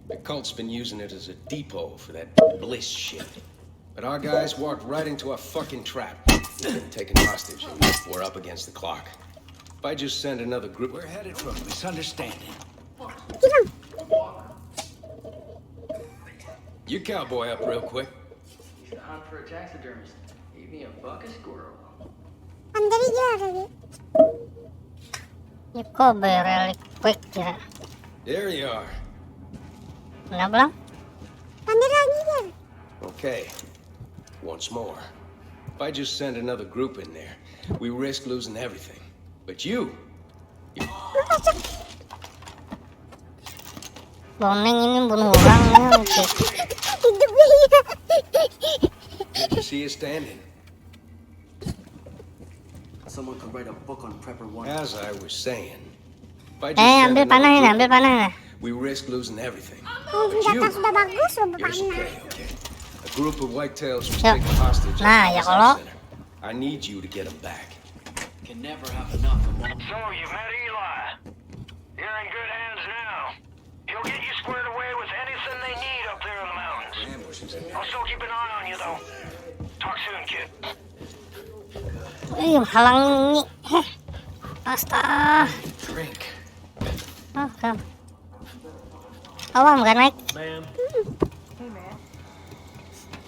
The cult's been using it as a depot for that bliss shit. But our guys walked right into a fucking trap. We've been taken hostage, and we're up against the clock. If I just send another group... We're headed for a misunderstanding. You cowboy up real quick. Used to hunt for a taxidermist. Gave me a buck of squirrel. Pandai aja kali. You cover really quick ya. There you are. Udah belum? Pandai lagi ya. Okay. Once more. If I just send another group in there, we risk losing everything. But you... Boneng ini bunuh orang ya. Hidupnya ya. Good to see you standing. Someone could write a book on Prepper 1. As I was saying, if I just send Ambil another panah ini, group ambil in panah there, ini. we risk losing everything. Oh, But you... senjata sudah bagus loh Yes, panah. okay. A group of whitetails was Ya. taken hostage at Nah, the ya visitor kalau- center. I need you to get them back. Can never have enough of one. So you met Eli. You're in good hands now. He'll get you squared away with anything they need up there in the mountains. I'll still keep an eye on you though. Talk soon, kid. Halangi. Astaga. Drink. Oh, kam. Awam kan naik. Ma'am.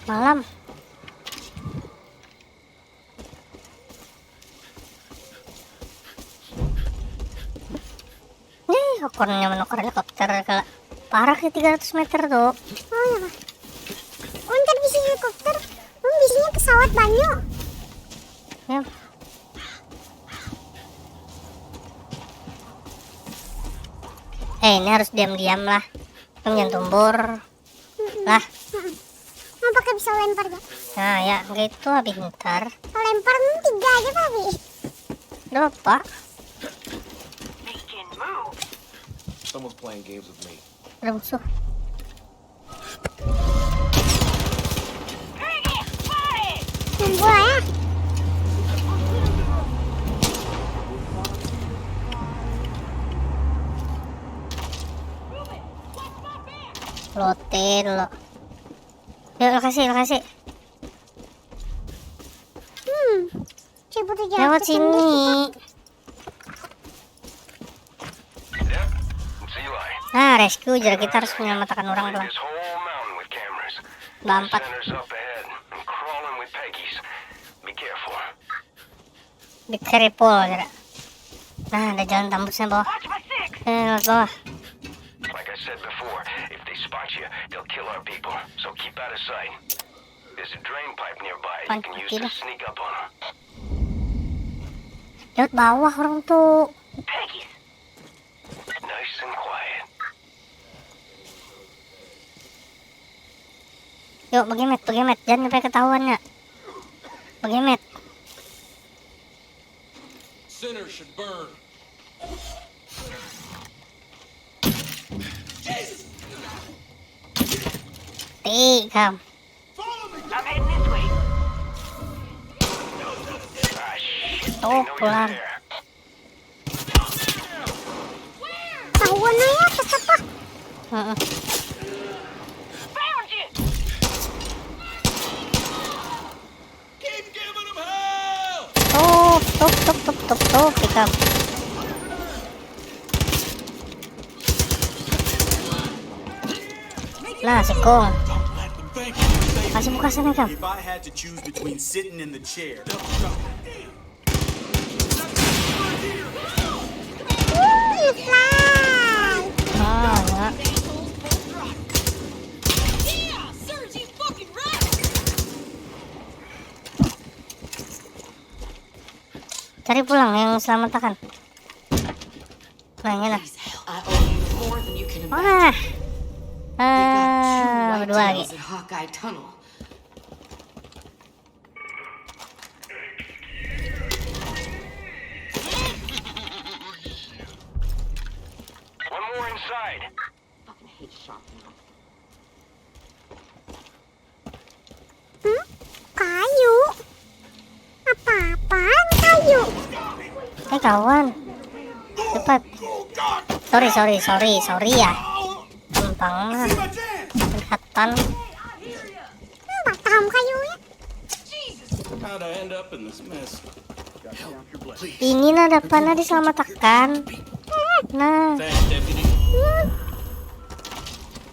Malam. Ukurnya menukar helikopter ke parah ke 300 meter tuh. Oh ya Pak. Oh ntar bisa helikopter. Oh biasanya pesawat banyak. Ya. Ini harus diam-diam lah. Jangan tumbur. Lah. Mau pakai bisa lempar ya? Nah ya gitu habis ntar. Kalau lempar 3 aja Pak. Udah pak. Making moves. Someone's playing games with me. Udah musuh. Target spotted! Nunggu lah ya. Lote dulu. Yuk lokasi. Saya butuh jalan Lewat ke sini. Yep, it's Eli. Nah rescue jadi kita harus menyelamatkan orang Light belum. this whole mountain with cameras. Bampat. Center's up ahead. I'm crawling with Peggy's. Be careful. Di Keripol kira. Nah ada jalan tembusnya bawah. Watch my six! Lewat bawah. Like I said before, if they spot you, they'll kill our people. So keep out of sight. There's a drain pipe nearby you can use to sneak up on them. Lewat bawah orang tuh. Peggy. Nice and quiet. Yuk, bagi met. Jangan sampai ketahuan ya. Bagi met. Sinners should burn. Tikam. I'm heading this way. Tuh, pulang. Tahuan na ya, tetap ah. Found you! Keep giving them hell! Tuh, Tikam. Nah, si Kong. Kasih buka sana, Kam. If I had to choose between sitting in the chair. You fly. Oh, ya. Cari pulang yang selamat akan. Nah, ini lah. I owe you more than you can imagine. Wah. We've got two Berdua lagi. whitetails at Hawkeye Tunnel. One more inside. Fucking hate shopping. Kayu. Apa-apaan kayu? Kawan. Cepat. Sorry ya. Gampang mah. Kelihatan. Batang kayunya. How'd I end up in this mess? Ini nah depannya diselamatkan. Nah. Thanks, deputy.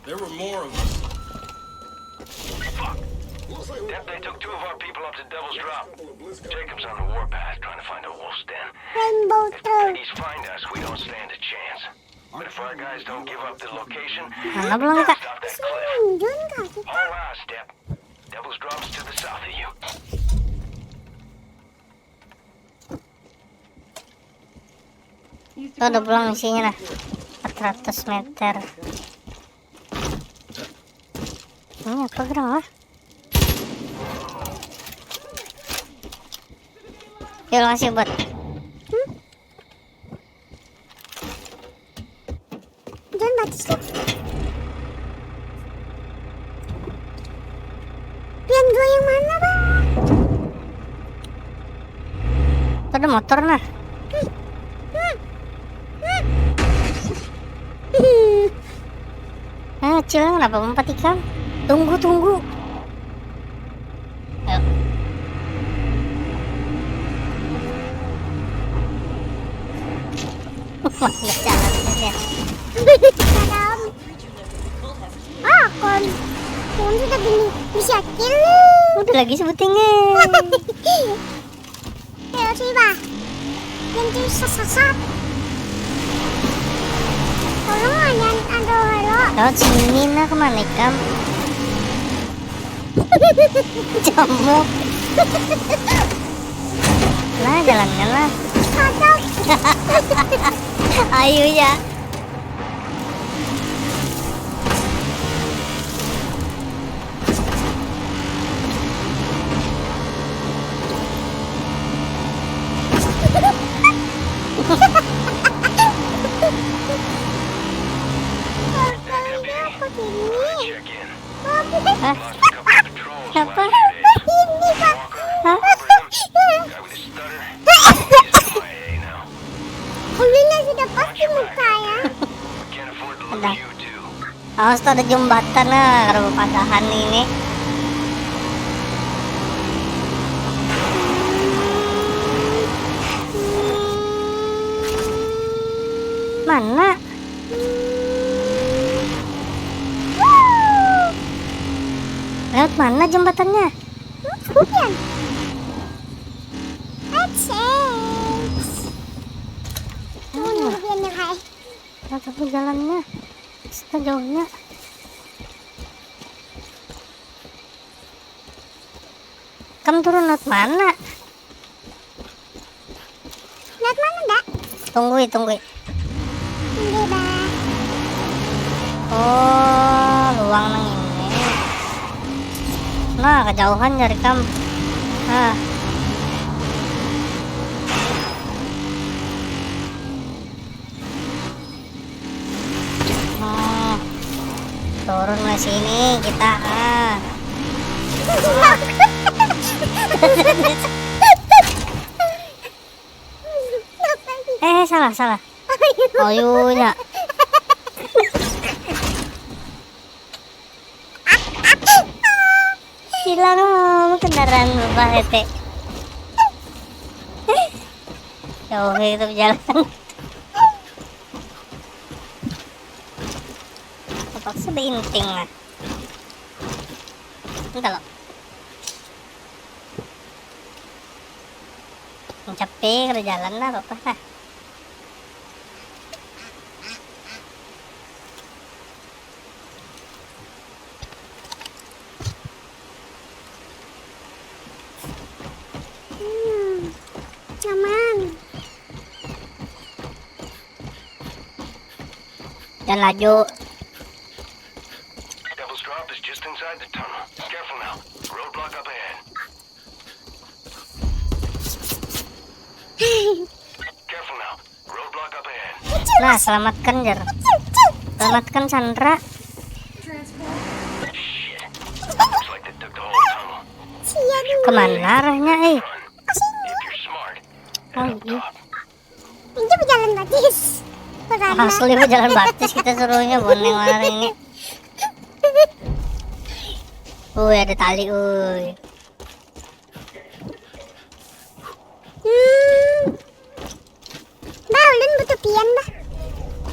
There were more of us. Yep, they took 2 of our people up to Devil's Drop. Jacob's on the warpath trying to find a wolf's den. Rainbow If the Trail. ladies find us, we don't stand a chance. But if our guys don't give up the location, Mana belum kita? stop that cliff. Lanjut kah kita? All right, Step. Devil's Drop's to the south of you. Tuh udah pulang misinya lah. 400 meter. Ini apa gerang lah? Yuk kasih buat. Jangan batas tuh. Pian 2 yang mana bang? Tuh ada motor nah. Kecil kenapa empat ikan? Tunggu. Ayo. Nggak jalan ya. Dalam. Ah, kon sudah bisa kill. Udah lagi sebutinnya. Ayo sih bah. Nanti sesat. Tolong jangan ada halo. Lewat sini nah kemana ikam? Jamuk. Nah jalannya lah. Kodok. Ayo ya. Apa ini? Check in. Hah? Lost a couple of patrols Apa? last few days. Ini kak. Hah? Guy with a stutter. He's MIA now. Kulitnya sudah pasti muka ya. Can't afford to Udah. lose you too. Awas tuh ada jembatan lah kalau padahan ini. Mana? Lewat mana jembatannya? Bukan. Let's say. Oh, nungguin yang hai. Tapi jalannya sejauhnya. Kamu turun lewat mana? Tunggui. Ini bah. Oh, luang nang ini. Nah, kejauhan dari kam. Nah. Turun ke sini kita. Salah. Oh yunya. Hilang kendaraan Bapak Tete. Jauh itu jalan. Terpaksa beinting lah. Entah loh. Capek ke jalan lah Bapak lah. Aman. Dan laju. Devil's Drop is just inside the tunnel. Careful now. Roadblock up ahead. Careful now. Roadblock up ahead. Nah, selamatkan Jar. Selamatkan Sandra. Looks like they took the whole tunnel. Kemana arahnya If you're smart, Oh iya. Ini berjalan batis. Asli jalan batis kita suruhnya boneng hari ini. Ada tali, Bah, ulun butuh pian, bah.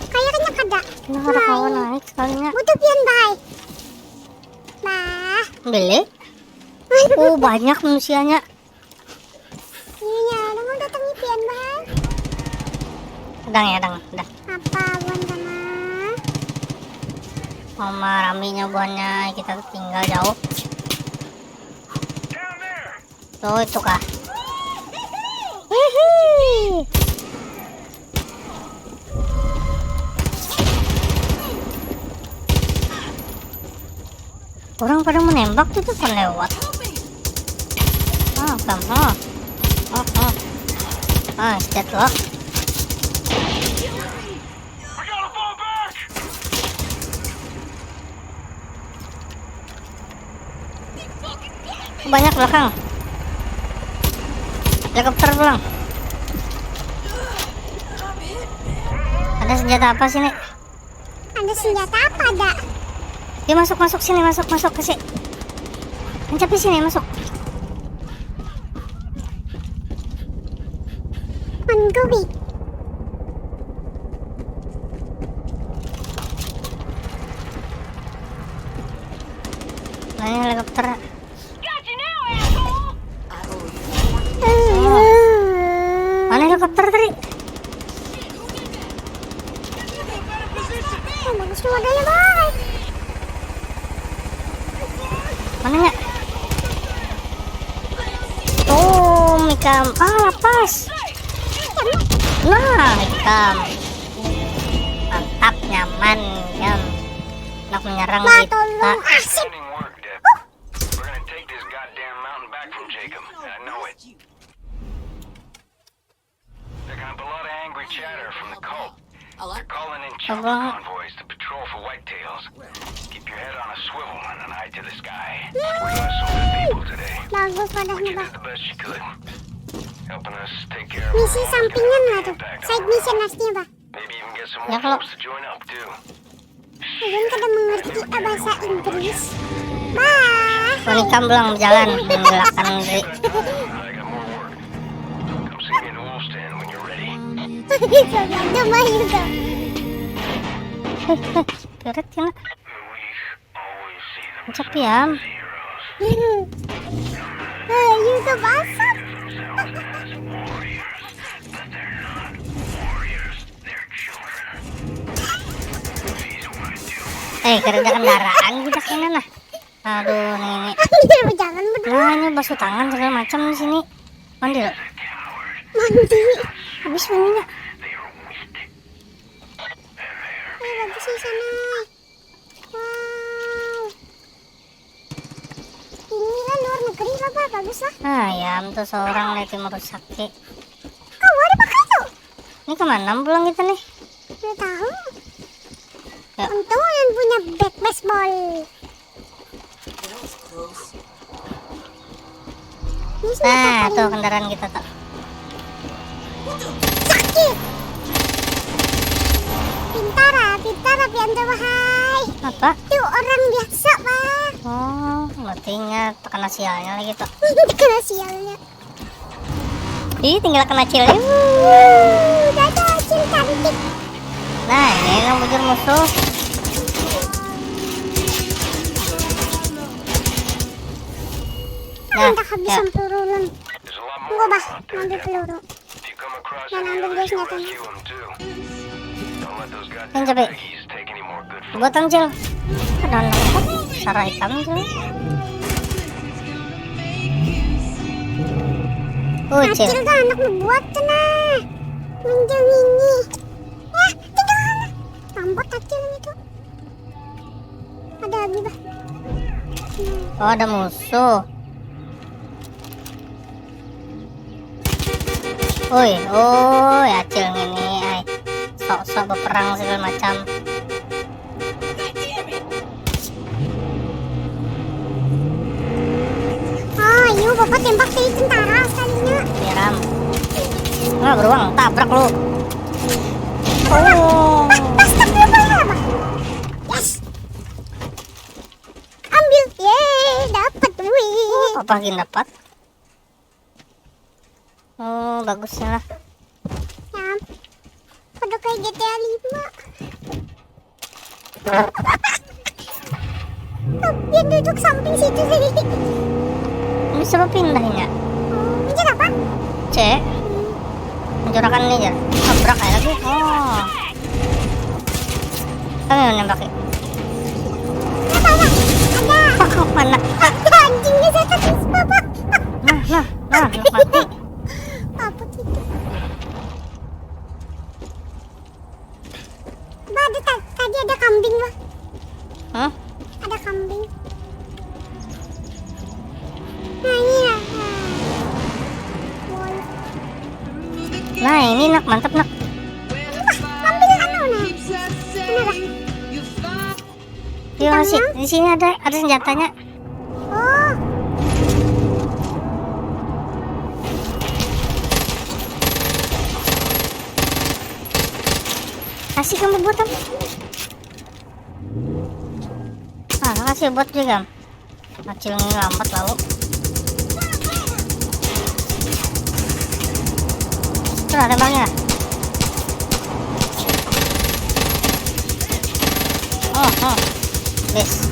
Kayaknya kada. Nah, ada kawan naik sekalinya. Butuh pian, bah. Bah. Beli? Banyak manusianya. Iya, ada mau datangi pian, bah. Udah. Apa buan sama? Mama raminya buahnya kita tinggal jauh. Tuh itu kah? Hihi. Orang pada menembak tuh kan lewat. Set lo. Banyak belakang. Helikopter pulang. Ada senjata apa sini? Ada senjata apa, ada? Dia masuk sini, masuk ke sini. Mencap di sini, masuk. Menggubi. Nah, ini helikopter. Mana helikopter tadi? Bagus modalnya, boy. Mananya? Oh, Mikam. Lepas. Nah, Mikam. Mantap, nyaman, Mikam. Nak menyerang Bah, kita. tolong asik. Outstanding work, Deb. We're gonna take this goddamn mountain back from Jacob. I know it. Picking up a lot of angry chatter from the cult. They're calling in chopper convoys to patrol for whitetails. Keep your head on a swivel and an eye to the sky. We lost some good people today. Bagus wadahnya, Witcher bah. did the best she could, helping us take care of Misi our own sampingan lah tuh. impact on Side the mission world. aslinya, bah. Maybe even get some Ya, more kalau- folks to join up too. Ulun kada mengerti bahasa Inggris. Bah. Mikam belum jalan menggelakkan diri. I got more work. Come see me in the wool stand when you're ready. Gitu, ada mah itu. Pirit ya nak. Always see them Mencap ya. heroes. Itu bahasa. Themselves as warriors, but they're not warriors. They're children. These would do. Kerja kendaraan kita kena nah. Aduh, nih. Dia berjalan berdua. Nah, ini basuh tangan segala macam di sini. Mandi loh. Mandi. Habis mandinya. They are sih sana. Wow. Inilah luar negeri Bapak, bagus lah. Ayam tuh seorang lagi merusak. Kau ada pakai tuh? Ini kemana pulang kita nih? Udah tahu. Ya. Untung yang punya bat baseball. Ini Nah, tuh kendaraan kita tuh. sakit. Pintar Pianto wahai. Apa? Itu orang biasa Pak. Oh, matinya terkena sialnya lagi tuh. Kena sialnya. Ih, tinggal kena cilnya. Dadah acil cantik. Nah, ini yang bujur musuh. Nah, Entah habisan peluru. Tunggu bah, ambil peluru. Dan ambil juga senjatanya. yang coba. Buatan cil. Ada anak sarah hitam cil. Cil. Acil tuh anak membuat nah. Menjeng ini. Tinggal. Rambut acil itu. Ada lagi bah. Oh, ada musuh. Oi, acil ini ay. Sok-sok berperang segala macam. Ayo bapak tembak dari tentara sekalinya. Miram. Nggak beruang, tabrak lu. Oh. Pasti apa? Yes. Ambil, dapat duit. Apa lagi dapat? Oh, bagusnya lah. Ya, udah kayak GTA 5. Dia duduk samping situ sih. Bisa apa pindahinnya? Ini apa? C. Menjurakan ini aja. Tabrak aja lagi. Oh. Kamu yang nembak ya? Ada. Mana? Ada anjingnya saya kasih bapak. Nah, mati. Apa itu? Bah, tadi ada kambing lah. Hah? Ada kambing. Nah ini lah. Nah, ini nak mantap nak. Ambil anu nah. Mana lah? Dia masih di sini ada senjatanya. Oh. Kasih kamu buat apa? Kasih buat juga. Kecil ini lambat lalu. Tuh ada bangnya. Bis.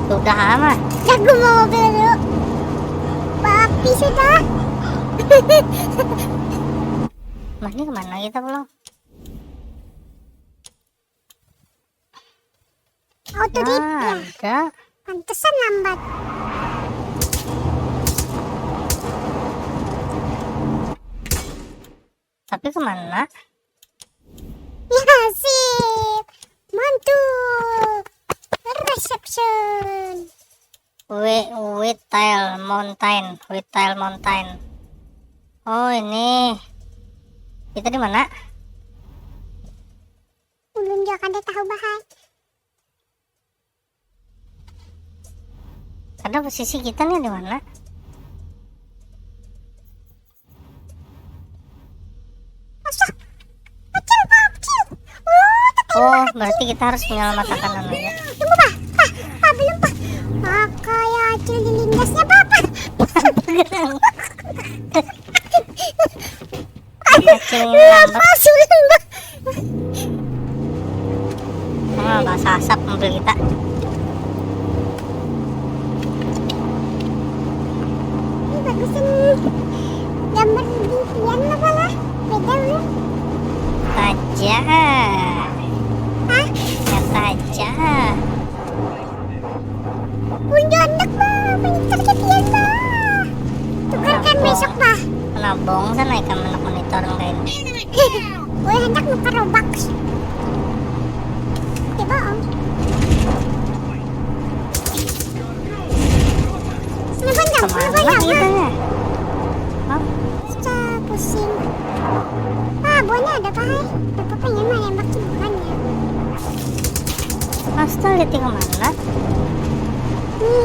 Sudah aman. Jago mau mobil dulu. Papi sudah. Mas ini kemana kita pulang? Auto dip ya. Ada. Pantesan lambat. Tapi kemana? Ya sip. Mantul. Reception. Whitetail Mountain. Oh, ini. Kita di mana? Belum juga ada tahu bahas. Ada posisi kita nih di mana? Kecil. Oh, berarti kita harus menyelamatkan namanya. Tunggu pak. Belum pak. Kayak acil dilindasnya bapak. Kecil ini lambat. Sulit pak. Bahasa asap mobil kita. Ini bagusan gambar impian apa lah? Beda belum? Tajam. Ya tajam. Punya anak bah, pengen terketian bah. Tukarkan besok bah. Nabong sana ikan menek menit. motor kayak ini. Gue hendak nuker Robux. Ya bohong. Kenapa Kemana gitu ya? Hah? Pusing. Ah, buahnya ada apa, hai? Bapak pengen mah nembak tuh bukannya. Astaga, lihat kemana?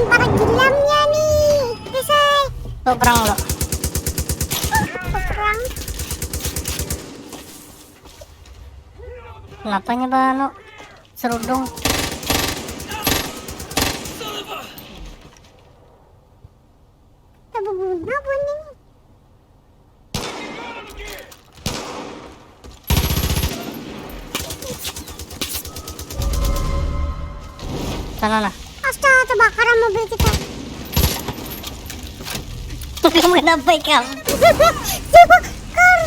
Para gilamnya nih. Selesai. Tuh perang lo. Perang. Kenapa nyoba no? Serudung. Tak berguna buahnya nih. Sana nah. Astaga, terbakaran mobil kita. Kamu kenapa kamu? Terbakar.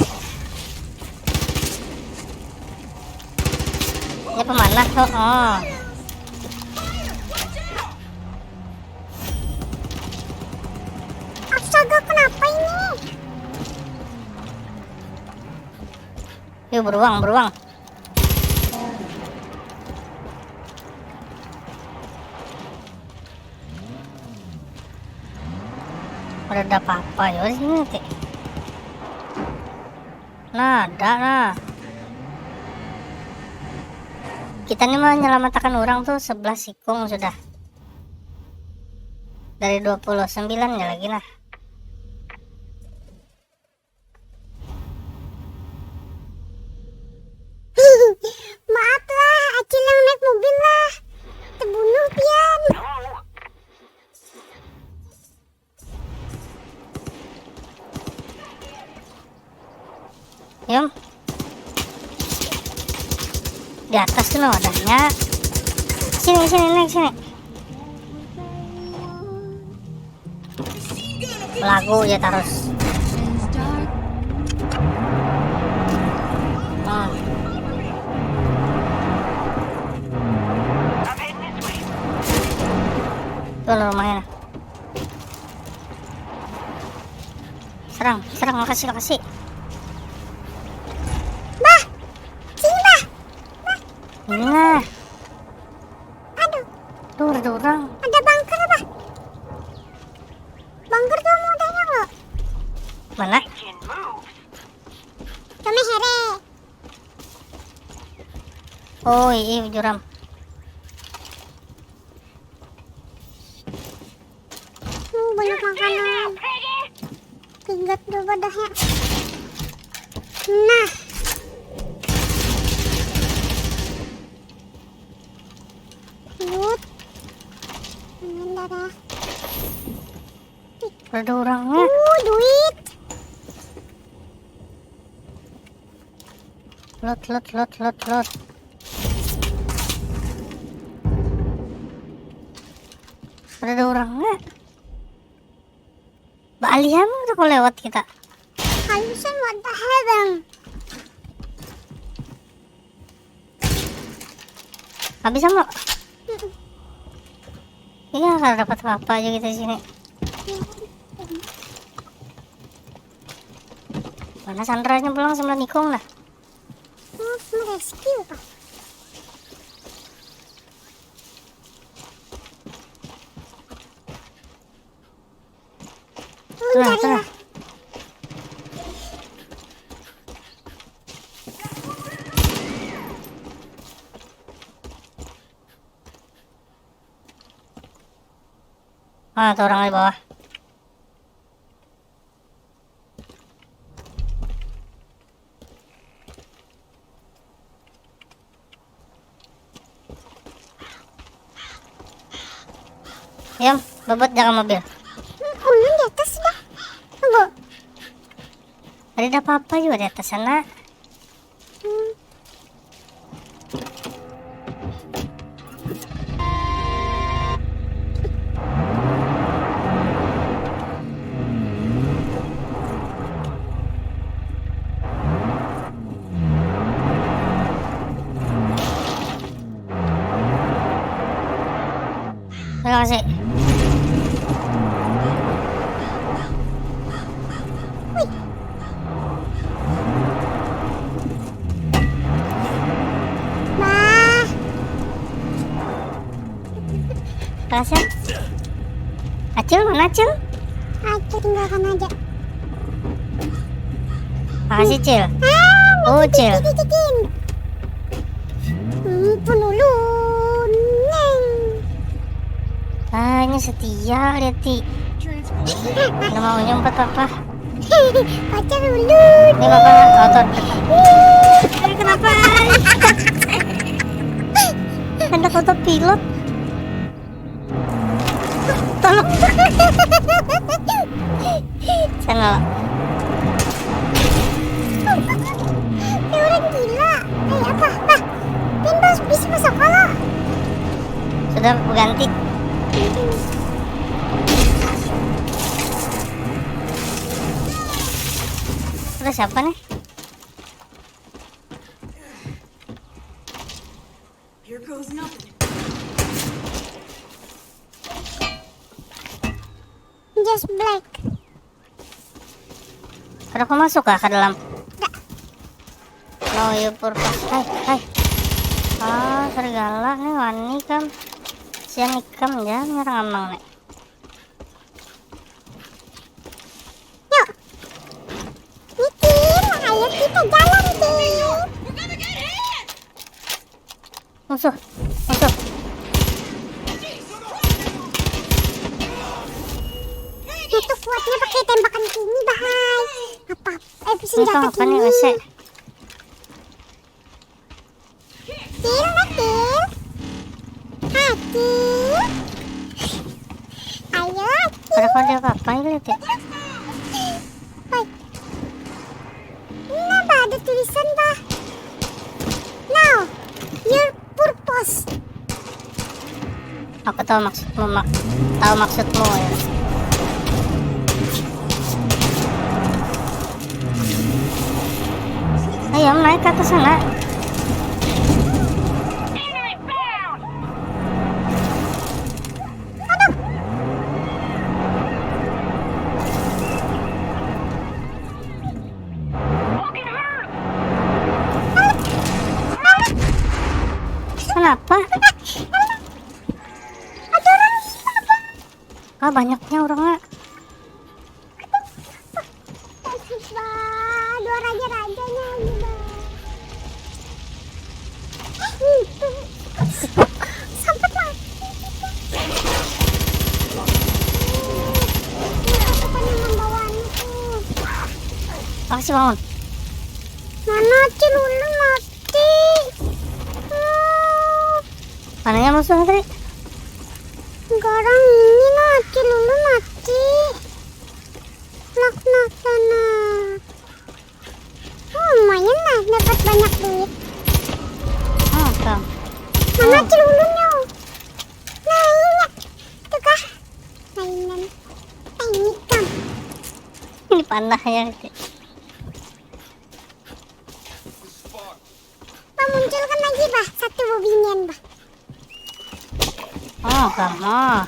Ini pemanah kok. Oh. Astaga, kenapa ini? Yuk beruang, beruang. Udah ada apa-apa ya di sini nanti. Nah, ada nah. Kita nih menyelamatkan orang tuh 11 sikung sudah. Dari 29 ya lagi nah. Maaf lah, Acil yang naik mobil lah. Terbunuh pian. Yuk. Di atas tuh wadahnya. Sini, sini, naik sini. Lagu ya terus. Tuh rumahnya. Serang, serang, makasih, makasih. Bah, sini bah. Nah, Aduh, tuh ada orang. ada bunker bah. Bunker tuh mau tanya nggak? Mana? Kami here. Oh iya, juram. Banyak makanan. Pigat tuh wadahnya. Nah. Loot. Darah. Ada orangnya. Duit. Lot, lot, lot, lot, lot. Ada orangnya. Balian udah kok lewat kita. Halusan what the hell bang. Habis sama. Iya, kalau dapat apa aja kita di sini. Mana Sandranya pulang sama Nikong lah. Rescue pak. Tenang, tenang. Ah, tuh orang di bawah. Ya, bobot jaga mobil. Ulun di atas dah. Tunggu. Ada apa-apa juga di atas sana. Terima kasih. Makasih. Acil mana Acil? Acil tinggalkan aja. Makasih Cil. Cil. Dikitin. Penulun. Neng. Ini setia lihat Ti. Nggak mau nyumpet apa? Pacar ulun. Ini papa otot. Kenapa? Ada otot pilot. Tolong. Channel. Orang gila. Apa? Pinball bisa masuk kola. Sudah aku ganti. Udah siapa nih? Here goes nothing. Just black. Ada aku masuk kah ke dalam? No, you purpose. Hai. Serigala nih wani kan. Siang ikam ya nyerang amang nih. Yuk. Nitin, ayo kita jalan, Tin. Musuh. Itu kuatnya pakai tembakan ini, bahaya. Ini Senjata apa nih ini. WC? Til. Ayo, Ada kode apa lihat ya? nah, bah, ada tulisan, bah. Now, your purpose. Aku tahu maksudmu ya. Ayo naik ke atas sana. Kenapa? Ada orang. Banyaknya orangnya. Bah, dua raja-rajanya lagi, bah. Sampai lah. Apa yang membawanya tuh? Makasih bangun. Mana Cil ulun mati. Mananya musuh tadi? Sekarang ini lah Cil ulun mati. Nak sana. Lumayan lah dapat banyak duit. Tuh. Mana Cil ulunnya? Nah ini itu kah? Mainan. Ini kan. Ini pandahnya. Bah, munculkan lagi, bah. Satu bobinian, bah. Kamu.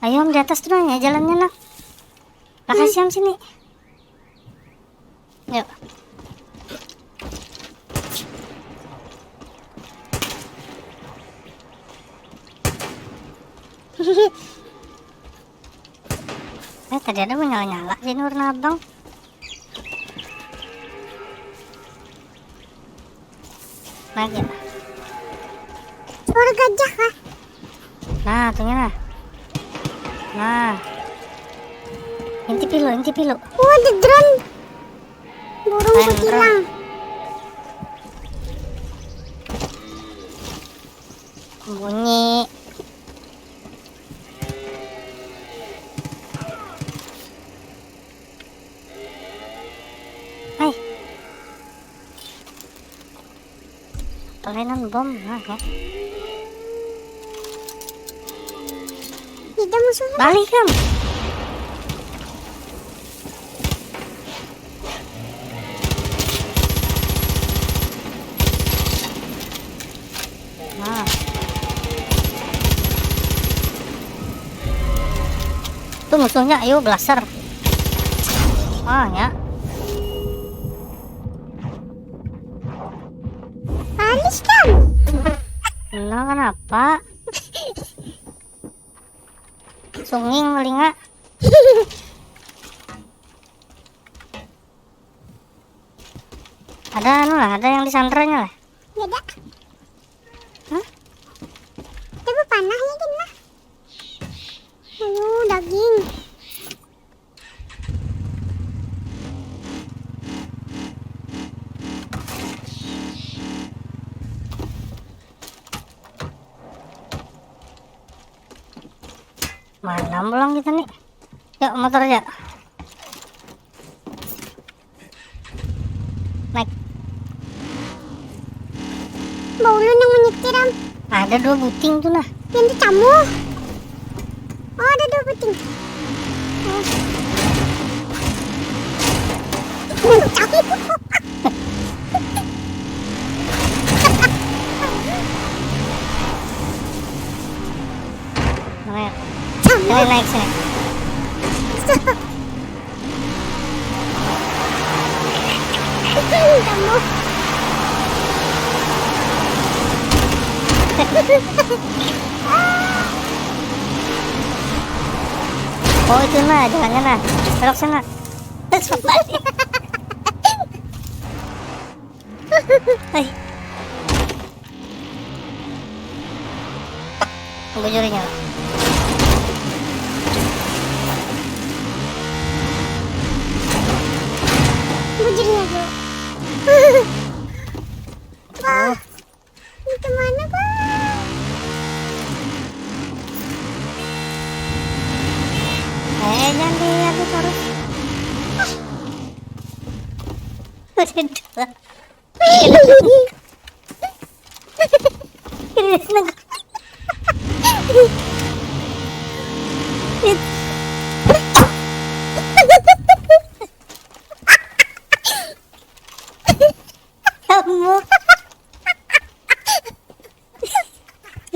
Ayo Om, di atas dulu ya jalannya nak. Makasih Om, sini. Yuk. Tadi ada menyala-nyala di warna abang. Lagi. Suara gajah kah? Nah, tunggu lah. Nah. Inti pilu. Oh, ada drone. Burung Main kutilang. Bunyi. Hai. Permainan bom, nah ya. Tidak musuhnya. Balik Om. Nah. Tuh musuhnya, ayo blaster. Ya. Balis kan? Nah, kenapa? Sunging telinga. Ada yang disandranya lah. Ya ada. Hah? Tapi panahnya kan lah. Ayo daging. Mana pulang kita nih? Yuk motor aja. Naik. Bau lu yang menyetir am. Ada 2 buting tuh nah. Yang di kamu. Oh ada 2 buting. Oh. Kamu. Naik sini. Kamu. Oh itu nah, jalannya nah. Belok sana. Hai. Tunggu jurinya. Bujurnya bro. Wah, ini kemana bang? Jangan diaduk terus. Kamu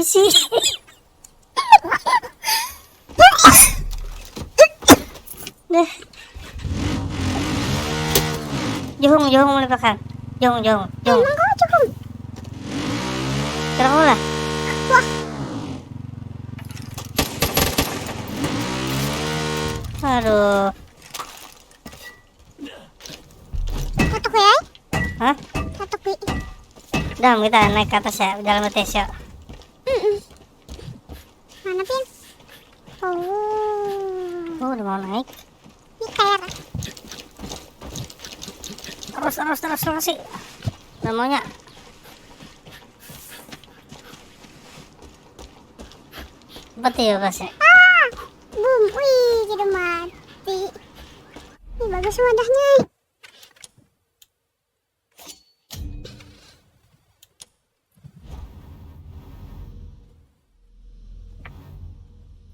sih. Nah. Jung mulai bakal. Jung. Emang kau cukup? Terus lah. Wah. Aduh. Katuk ya? Hah? Katuk pi. Udah kita naik ke atas ya, jalan tes ya. Mana pin? Oh, udah mau naik. Ini kayak Terus sih. Namanya. Mati ya pasnya. Boom, wih, jadi mati. Ini bagus wadahnya.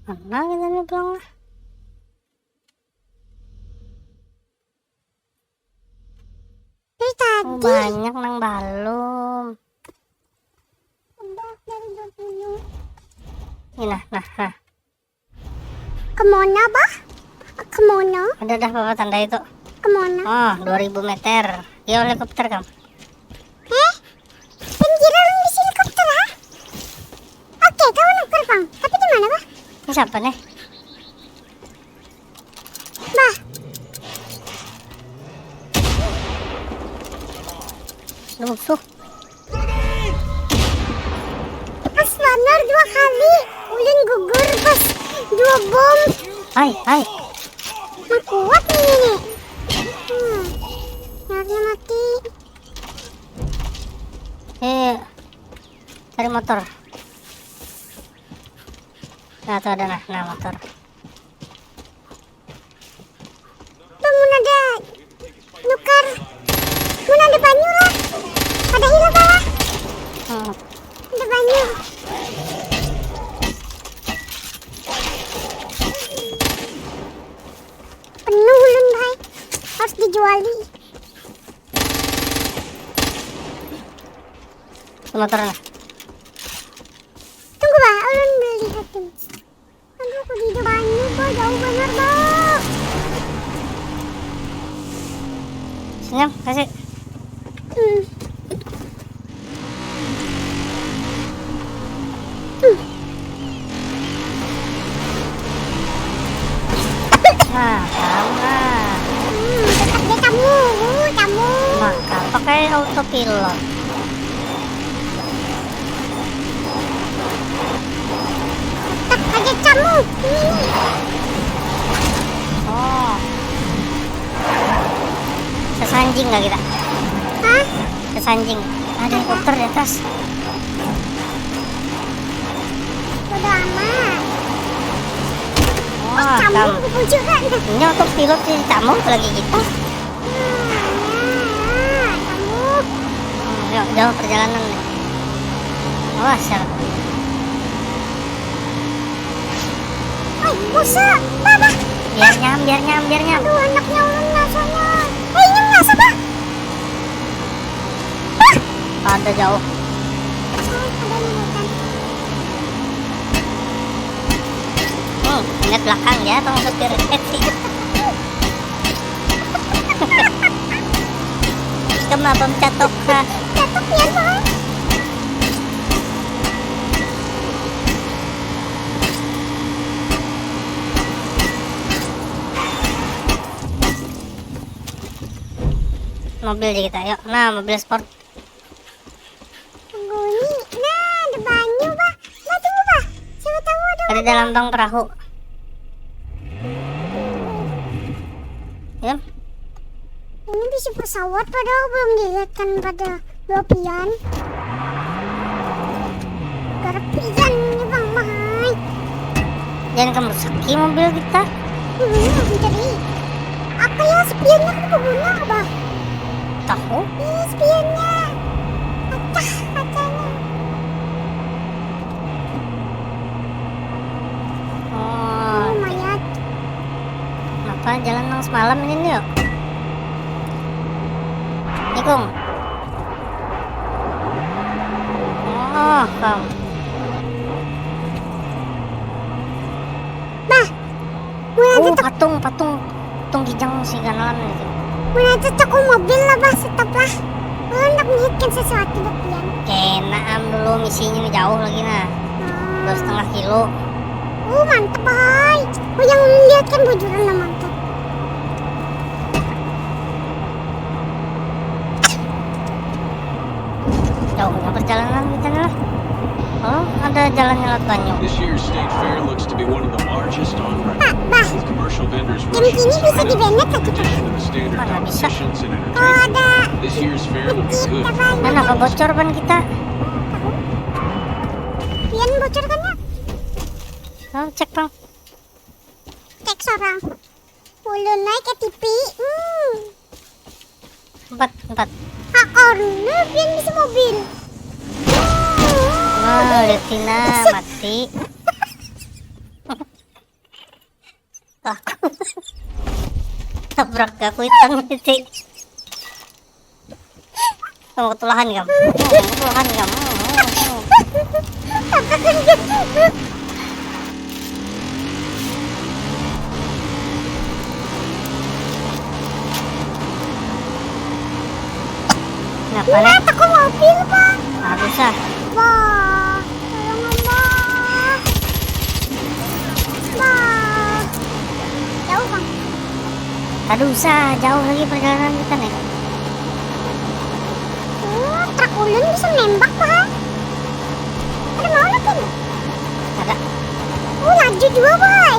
Mana kita nih pulang lah. Dari tadi. Oh, banyak nang balum. Udah dari 20. Ini nah. Kemana bah? Kemana? Ada dah bapak tanda itu. Kemana? Oh, 2000 meter. Ya helikopter kamu. Penjira orang di helikopter ah? Oke, kau nak terbang. Tapi di mana bah? Ini siapa nih? Bah, Musuh. pas runner 2 kali. Ulin gugur pas 2 bom. Hai. Nah, kuat ini. Nyarnya mati. Cari motor. Nah, tuh ada nah motor. Tuh, ada nukar. Mana ada banyu lah. Ada hilang lah. Ada banyu. Penuh ulun bahai. Harus dijuali. Motornya. Tunggu bah, ulun beli satu. Aduh, aku di banyu bah, jauh bener bah. Senyum, kasih. Nah, sama. Tetap deh kamu. Kamu. Maka pakai autopilot. Tetap aja kamu. Oh. Sesanjing nggak kita? Hah? Sesanjing. Ada helikopter di atas. Bodo amat. Wah, Kamu kamu. kumpul juga. Ini autopilot sih kamu lagi kita. Kamu. Yuk, jauh perjalanan nih. Wah, seru. Woi, busa. Baba. Biar nyam. Aduh, anaknya ulun rasanya. Ini nggak bah. Ada jauh. Ingat belakang ya, tolong supir taksi. Kenapa mencatok? Catok ya, Bang. Mobil aja kita, yuk. Nah, mobil sport. Tunggu nih. Nah, ada banyu, bah. Nah, tunggu, bah. Siapa tahu ada. Ada dalam bang perahu. Ya, Ini bisa pesawat padahal belum dilihat kan pada Lopian. Garapian ini bang Mahai. jangan kamu rusaki mobil kita. Jadi apa ya spionnya kan berguna bah? Tahu? Ini spionnya. Pecah kacanya. Oh, Lumayan. apa jalan yang semalam ini nih, yuk. Nikung. Oh, kamu. Bah, mulai Patung kijang si kanalan itu. mulai toko mobil lah bah, stop lah. Hendak melihatkan sesuatu Lopian. Kena dulu misinya nih jauh lagi nah. 2,5 kilo. Mantap bahai. Yang lihat kan bocoran lah mantap. Jauhnya perjalanan kita lah. Oh, ada jalannya lewat banyu. This year's state fair looks to be one of the largest on record, Bah, with commercial vendors game rushing ini to bisa sign di up. banned In lagi bah. addition to the standard Mana bisa? competitions and Oh entertainment, ada. this year's fair will be good. Kita bah. Kenapa bocor ban kita? Pian bocor kan ya? Oh, cek bang. Cek seorang. Ulun naik ke TV. 4. Hak orangnya pian bisa mobil. Wah, Letina mati. Aku tabrak aku hitam itu. Kamu ketulahan kamu. Ketulahan kamu. Tabrakan gitu. Kenapa nih? Lihat aku mobil bang. Harus ah. Bah, tolong bah. Bah. Jauh bang. Aduh usah jauh lagi perjalanan kita nih. Truk ulun bisa nembak bah. Ada mau lagi nih? Ada. Laju juga boy.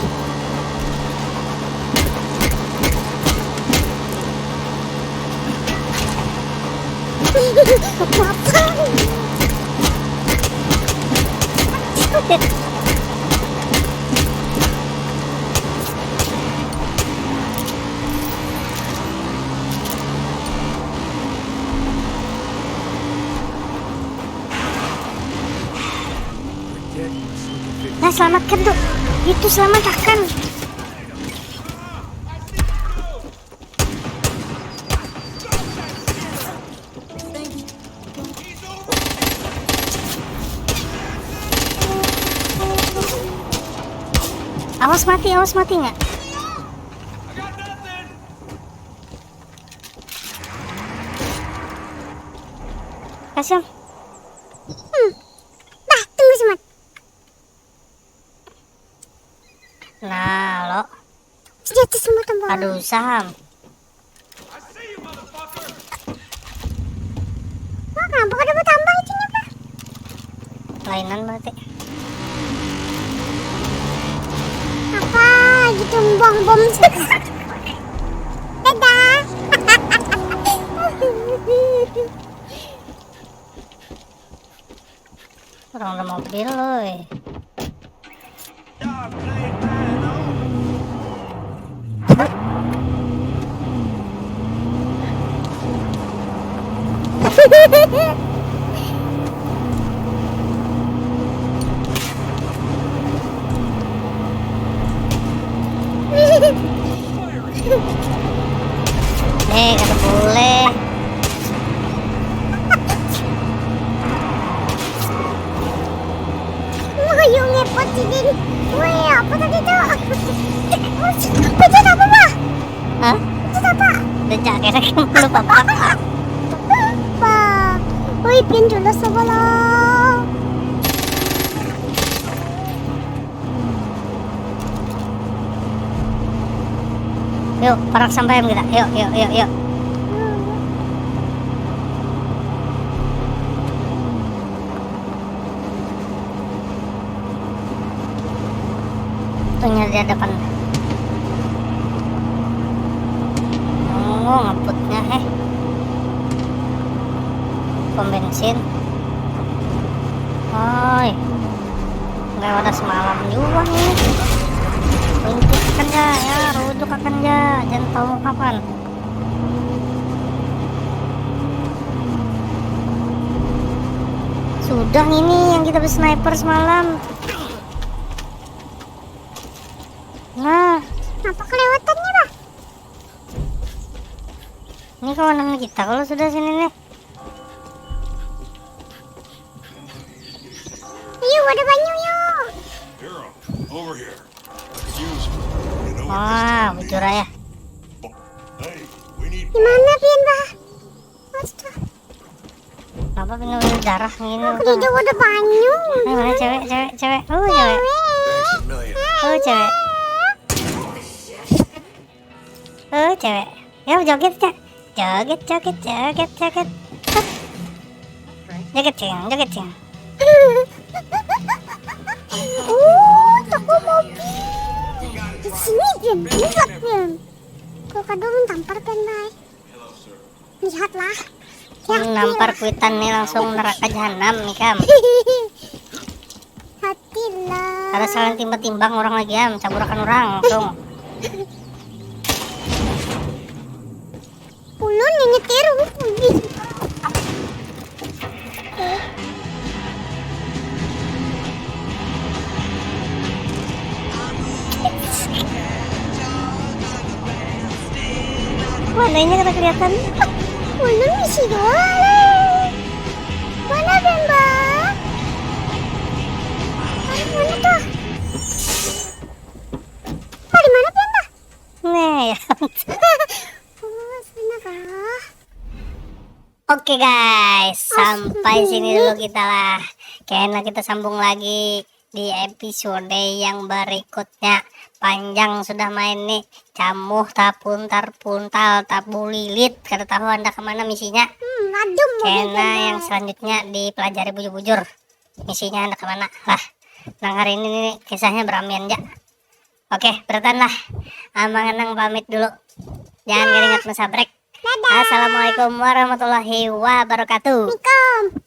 Nah, selamatkan tuh. Itu selamatkan. Awas mati nggak? Kasih. Bah, tunggu semat. Nah, lo. Senjata semua tambah. Aduh, Sam. Wah, kenapa ada tambah itunya, Pak? Lainan berarti. Apa gitu buang bom. Dadah. Orang ada mobil loh. Kata boleh. Yuk ngepot jadi. Wih, apa tadi tuh? Itu apa, Pak? Hah? Itu apa? Udah jaket lupa pakai. Pak. Wih, pian jelas apa lah? Yuk, parak sampai kita. Yuk. Tuh di depan. Oh, ngeputnya pom bensin. Oi, nggak ada semalam juga nih. Rujukan ya, rujuk akan ya, jangan tahu kapan. Sudah ini yang kita sniper semalam. Nah, apa kelewatannya, Pak? Ini kewenangan kita kalau sudah sini nih. Yuk, ada banyak yuk. Over here. Wah, bujur ya. Gimana, Pian, Pak? Astaga. Kenapa pindah darah gini? Aku di jauh ada banyak. Mana cewek? Cewek. Cewek. Ya, joget, Cak. Joget. Joget, cing. Toko mobil. Di sini, Pian. Lihat, Pian. Kok kadang tampar, Pian, Pak? Lihatlah. Nampar kuitan nih langsung neraka jahanam nih, Kam. Hatilah. Ada saling timbang orang lagi ya, campurakan orang langsung. Ulun yang nyetir. Warnanya kata kelihatan. Ulun misi doang. Mana Ben, Mbak? Mana tuh? Pak, di mana Ben, Mbak? Nih ya. Oh, sana kah? Oke guys, sampai sini dulu kita lah. Kayaknya kita sambung lagi di episode yang berikutnya. Panjang sudah main nih. Camuh, tapuntar, puntal, tabu lilit. Kada tahu anda kemana misinya. Adem. Kayaknya yang selanjutnya dipelajari bujur-bujur. Misinya anda kemana lah. Nah hari ini nih, kisahnya beramian ya. Oke, bertahanlah. Amang-anang pamit dulu. Jangan keringat mesabrek. Assalamualaikum warahmatullahi wabarakatuh. Assalamualaikum.